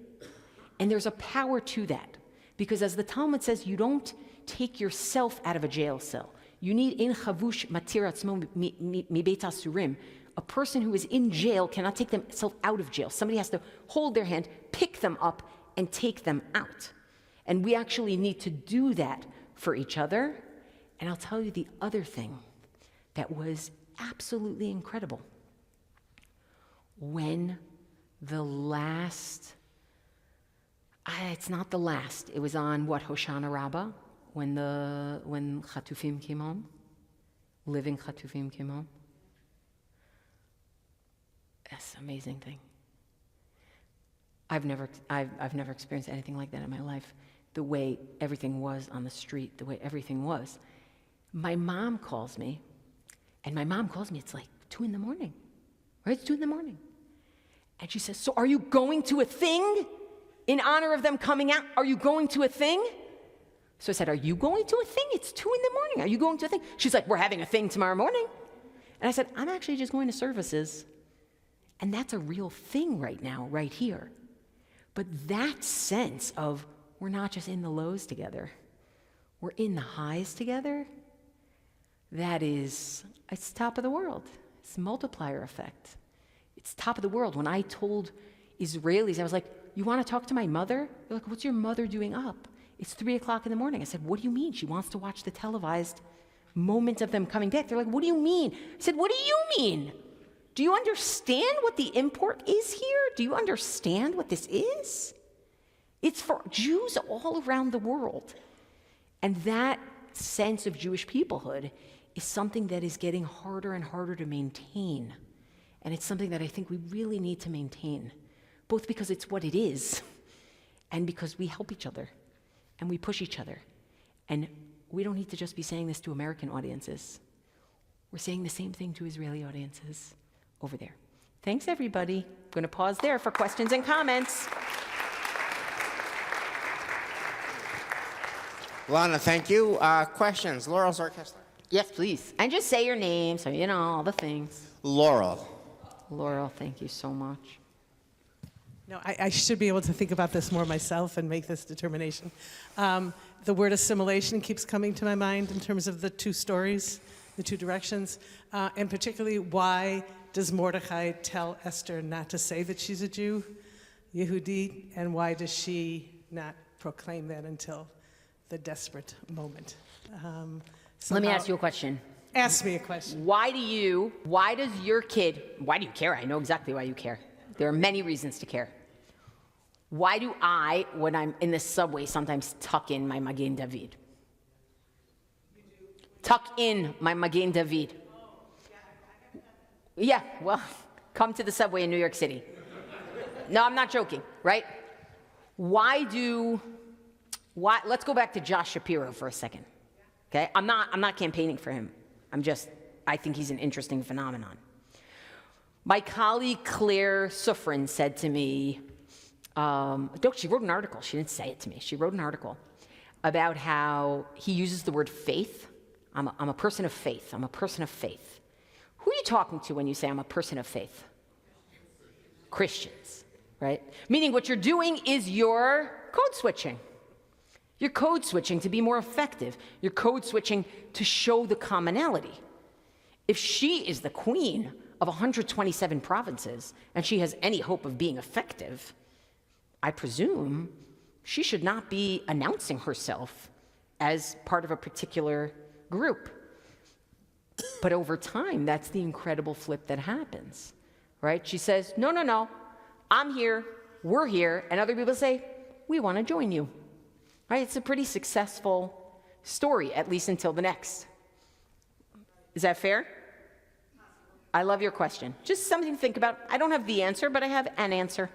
And there's a power to that. Because as the Talmud says, you don't take yourself out of a jail cell. You need in chavush matir atzmo mi beit asurim. A person who is in jail cannot take themselves out of jail. Somebody has to hold their hand, pick them up, and take them out. And we actually need to do that for each other. And I'll tell you the other thing that was absolutely incredible. When the last, it's not the last, it was on Hoshana Rabbah, when Chatufim came home, living Chatufim came home. That's an amazing thing. I've never experienced anything like that in my life. The way everything was on the street, the way everything was. My mom calls me, it's like 2 a.m, right? It's 2 a.m. And she says, so are you going to a thing in honor of them coming out? Are you going to a thing? So I said, are you going to a thing? It's 2 a.m. Are you going to a thing? She's like, we're having a thing tomorrow morning. And I said, I'm actually just going to services. And that's a real thing right now, right here. But that sense of we're not just in the lows together, we're in the highs together, it's top of the world. It's a multiplier effect. It's top of the world. When I told Israelis, I was like, you want to talk to my mother? They're like, what's your mother doing up? It's 3 o'clock in the morning. I said, what do you mean? She wants to watch the televised moment of them coming back. They're like, what do you mean? I said, what do you mean? Do you understand what the import is here? Do you understand what this is? It's for Jews all around the world. And that sense of Jewish peoplehood is something that is getting harder and harder to maintain. And it's something that I think we really need to maintain, both because it's what it is and because we help each other and we push each other. And we don't need to just be saying this to American audiences. We're saying the same thing to Israeli audiences over there. Thanks, everybody. I'm going to pause there for questions and comments. Lana, thank you. Questions? Laurel Zarkessler. Yes, please. And just say your name so you know all the things. Laurel. Laurel, thank you so much. No, I should be able to think about this more myself and make this determination. The word assimilation keeps coming to my mind in terms of the two stories, the two directions, and particularly why does Mordechai tell Esther not to say that she's a Jew, Yehudi, and why does she not proclaim that until the desperate moment? Let me ask you a question. Ask me a question. Why do you care? I know exactly why you care. There are many reasons to care. Why do I, when I'm in the subway, sometimes tuck in my Magen David? Tuck in my Magen David. Yeah, well, come to the subway in New York City. No, I'm not joking, right? Let's go back to Josh Shapiro for a second. Okay? I'm not campaigning for him. I think he's an interesting phenomenon. My colleague Claire Suffren said to me, she wrote an article. She didn't say it to me. She wrote an article about how he uses the word faith. I'm a person of faith. I'm a person of faith. Who are you talking to when you say I'm a person of faith? Christians, right? Meaning what you're doing is you're code switching. You're code switching to be more effective. You're code switching to show the commonality. If she is the queen of 127 provinces and she has any hope of being effective, I presume she should not be announcing herself as part of a particular group. But over time, that's the incredible flip that happens, right? She says, no, I'm here, we're here, and other people say, we want to join you, right? It's a pretty successful story, at least until the next. Is that fair? I love your question. Just something to think about. I don't have the answer, but I have an answer.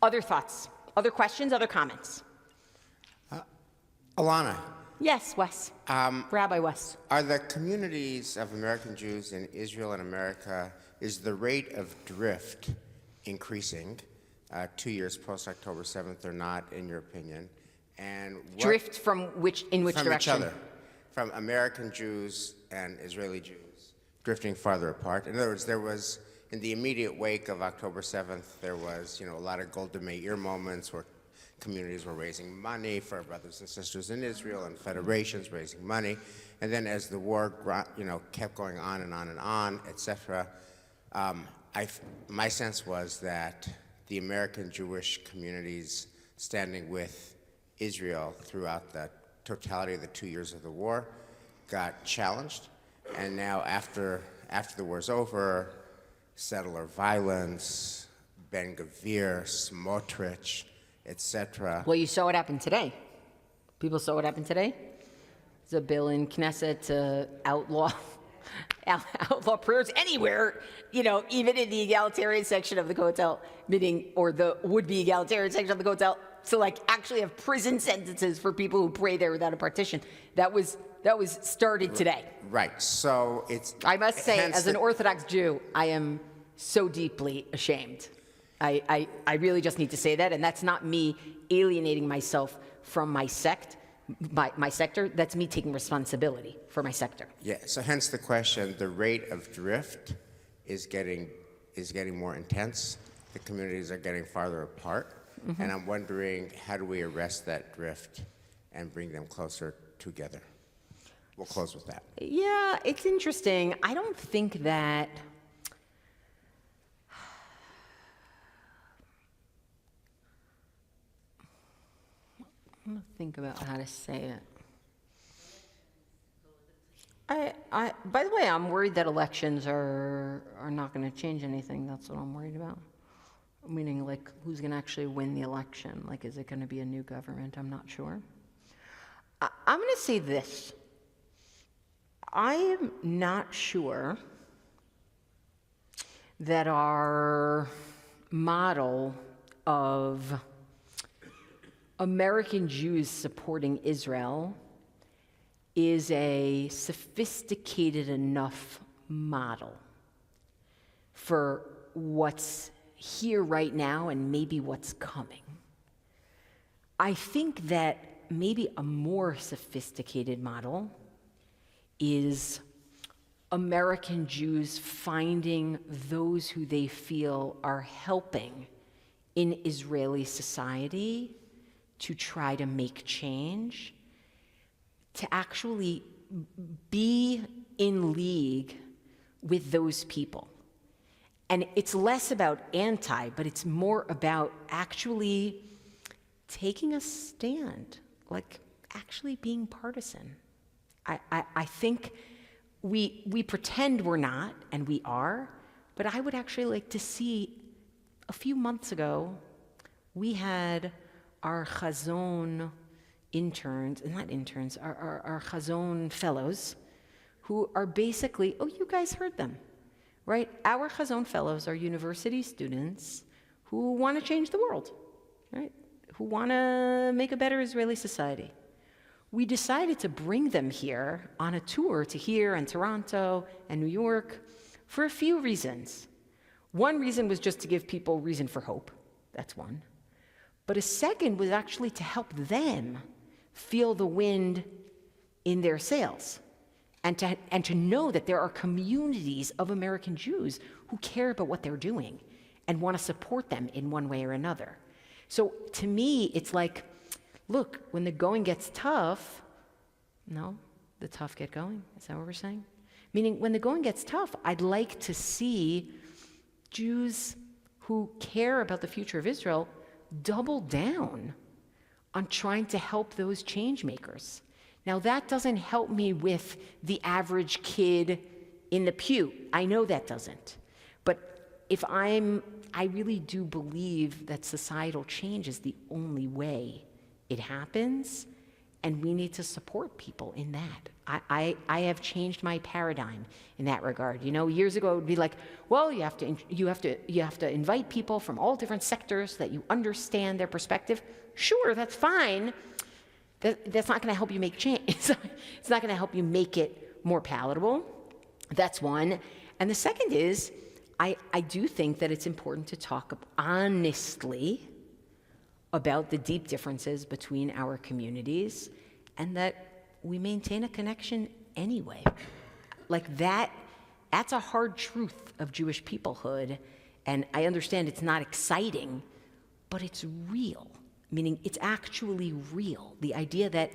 Other thoughts, other questions, other comments? Elana, Yes, Wes. Rabbi Wes. are the communities of American Jews in Israel and America, is the rate of drift increasing 2 years post-October 7th or not, in your opinion? And what, Drift from in which from direction? each other, from American Jews and Israeli Jews, drifting farther apart. In other words, there was, in the immediate wake of October 7th, there was, a lot of Golda Meir moments where communities were raising money for brothers and sisters in Israel, and federations raising money. And then as the war, kept going on and on and on, etc., my sense was that the American Jewish communities standing with Israel throughout the totality of the 2 years of the war got challenged. And now after the war's over, settler violence, Ben Gvir, Smotrich, etc. Well, you saw what happened today. People saw what happened today. There's a bill in Knesset to outlaw prayers anywhere, even in the egalitarian section of the Kotel, meaning, or the would-be egalitarian section of the Kotel, to actually have prison sentences for people who pray there without a partition. That was started today. Right. So it's. I must say, as an the- Orthodox Jew, I am so deeply ashamed. I really just need to say that, and that's not me alienating myself from my sect, my sector. That's me taking responsibility for my sector. Yeah. So hence the question: the rate of drift is getting more intense. The communities are getting farther apart, and I'm wondering, how do we arrest that drift and bring them closer together? We'll close with that. Yeah, it's interesting. I don't think that. I'm gonna think about how to say it. By the way, I'm worried that elections are not going to change anything. That's what I'm worried about. Meaning, who's going to actually win the election? Is it going to be a new government? I'm not sure. I'm going to say this. I am not sure that our model of American Jews supporting Israel is a sophisticated enough model for what's here right now and maybe what's coming. I think that maybe a more sophisticated model is American Jews finding those who they feel are helping in Israeli society to try to make change, to actually be in league with those people. And it's less about but it's more about actually taking a stand, actually being partisan. I think we pretend we're not, and we are, but I would actually like to see, a few months ago, we had our Chazon our Chazon fellows, who are basically, you guys heard them, right? Our Chazon fellows are university students who want to change the world, right? Who want to make a better Israeli society. We decided to bring them here on a tour to here and Toronto and New York for a few reasons. One reason was just to give people reason for hope. That's one. But a second was actually to help them feel the wind in their sails, and to know that there are communities of American Jews who care about what they're doing and want to support them in one way or another. So to me, it's look, when the going gets tough, the tough get going. Is that what we're saying? Meaning, when the going gets tough, I'd like to see Jews who care about the future of Israel double down on trying to help those change makers. Now, that doesn't help me with the average kid in the pew. I know that doesn't. But I really do believe that societal change is the only way it happens. And we need to support people in that. I have changed my paradigm in that regard. You know, years ago it would be like, well, you have to invite people from all different sectors so that you understand their perspective. Sure, that's fine. That's not going to help you make change. It's not going to help you make it more palatable. That's one. And the second is, I do think that it's important to talk honestly about the deep differences between our communities, and that we maintain a connection anyway. Like that's a hard truth of Jewish peoplehood, and I understand it's not exciting, but it's real, meaning it's actually real. The idea that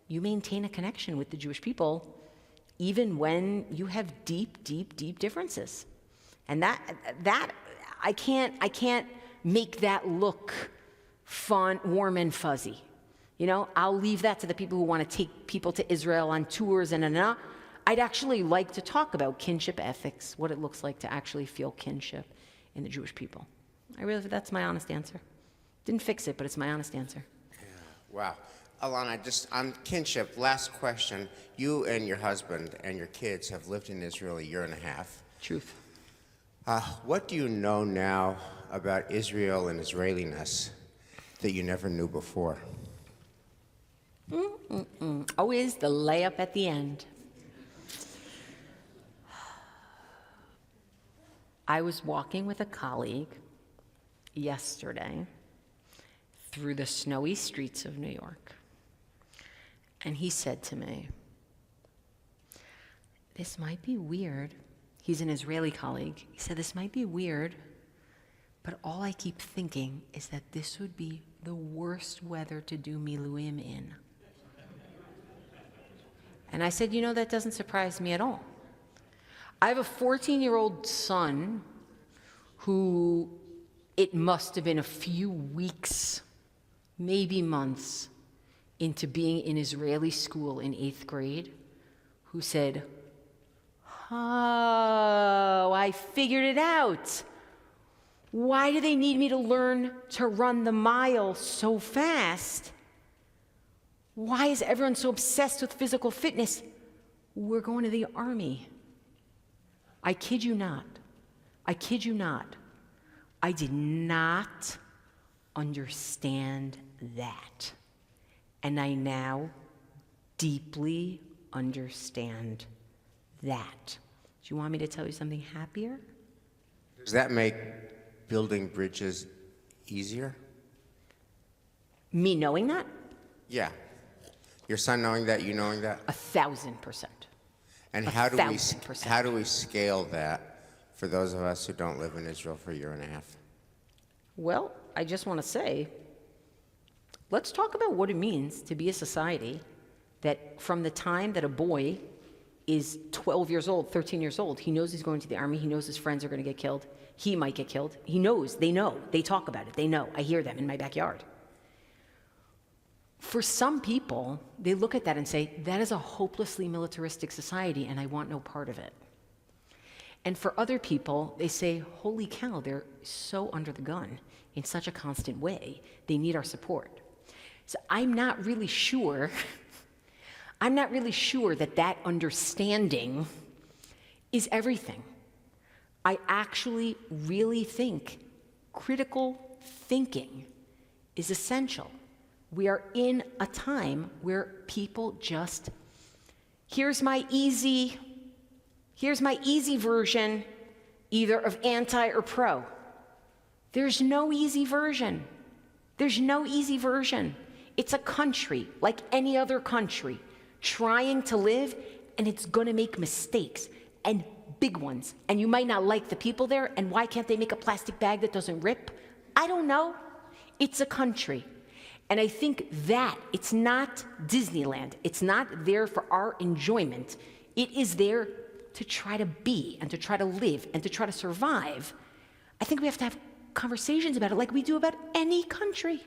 you maintain a connection with the Jewish people even when you have deep, deep, deep differences. And that I can't make that look fun, warm and fuzzy. You know, I'll leave that to the people who want to take people to Israel on tours and I'd actually like to talk about kinship ethics, what it looks like to actually feel kinship in the Jewish people. That's my honest answer. Didn't fix it, but it's my honest answer. Yeah. Wow. Elana, just on kinship, last question. You and your husband and your kids have lived in Israel a year and a half. Truth. What do you know now about Israel and Israeliness that you never knew before? Always the layup at the end. I was walking with a colleague yesterday through the snowy streets of New York, and he said to me, "This might be weird." He's an Israeli colleague. He said, "This might be weird, but all I keep thinking is that this would be the worst weather to do miluim in." And I said, "You know, that doesn't surprise me at all. I have a 14-year-old son who it must have been a few weeks, maybe months, into being in Israeli school in 8th grade, who said, 'Oh, I figured it out. Why do they need me to learn to run the mile so fast? Why is everyone so obsessed with physical fitness? We're going to the army.' I kid you not. I kid you not. I did not understand that. And I now deeply understand that. Do you want me to tell you something happier? Does that make building bridges easier? Me knowing that? Yeah. Your son knowing that, you knowing that? 1,000%. And 1,000%. how do we scale that for those of us who don't live in Israel for a year and a half? Well, I just want to say, let's talk about what it means to be a society that from the time that a boy is 12 years old, 13 years old, he knows he's going to the army, he knows his friends are going to get killed, he might get killed, he knows, they know, they talk about it, they know, I hear them in my backyard. For some people, they look at that and say, that is a hopelessly militaristic society and I want no part of it. And for other people, they say, holy cow, they're so under the gun in such a constant way, they need our support. So I'm not really sure that that understanding is everything. I actually really think critical thinking is essential. We are in a time where people just, here's my easy version, either of anti or pro. There's no easy version. There's no easy version. It's a country like any other country trying to live, and it's gonna make mistakes, and big ones. And you might not like the people there, and why can't they make a plastic bag that doesn't rip? I don't know. It's a country. And I think that it's not Disneyland. It's not there for our enjoyment. It is there to try to be and to try to live and to try to survive. I think we have to have conversations about it like we do about any country.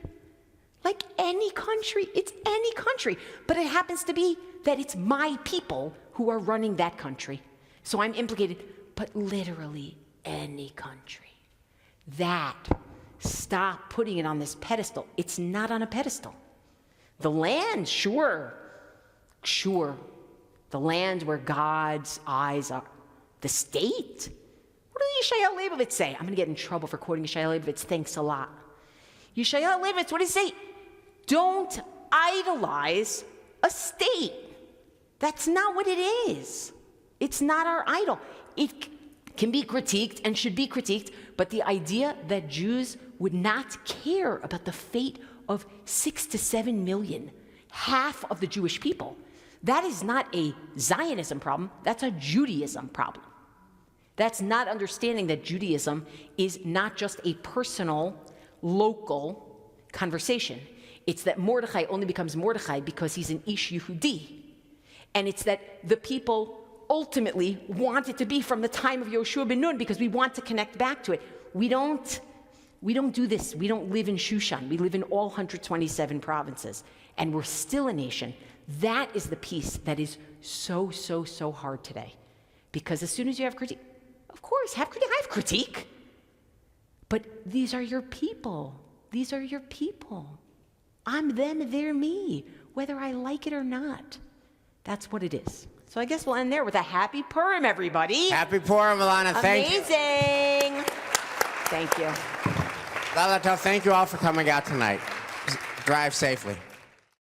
Like any country. It's any country. But it happens to be that it's my people who are running that country. So I'm implicated, but literally any country. Stop putting it on this pedestal. It's not on a pedestal. The land, sure. The land where God's eyes are. The state? What did Yeshayahu Leibovitz say? I'm going to get in trouble for quoting Yeshayahu Leibovitz. Thanks a lot. Yeshayahu Leibovitz, what did he say? Don't idolize a state. That's not what it is. It's not our idol. It can be critiqued and should be critiqued, but the idea that Jews would not care about the fate of 6 to 7 million, half of the Jewish people, that is not a Zionism problem, that's a Judaism problem. That's not understanding that Judaism is not just a personal, local conversation. It's that Mordechai only becomes Mordechai because he's an Ish Yehudi. And it's that the people ultimately want it to be from the time of Yoshua ben Nun because we want to connect back to it. We don't do this. We don't live in Shushan. We live in all 127 provinces. And we're still a nation. That is the piece that is so hard today. Because as soon as you have critique, of course, I have critique. But these are your people. These are your people. I'm them, they're me, whether I like it or not. That's what it is. So I guess we'll end there with a happy Purim, everybody. Happy Purim, Elana. Thank you. Amazing. Thank you. Lalato, thank you all for coming out tonight. Drive safely.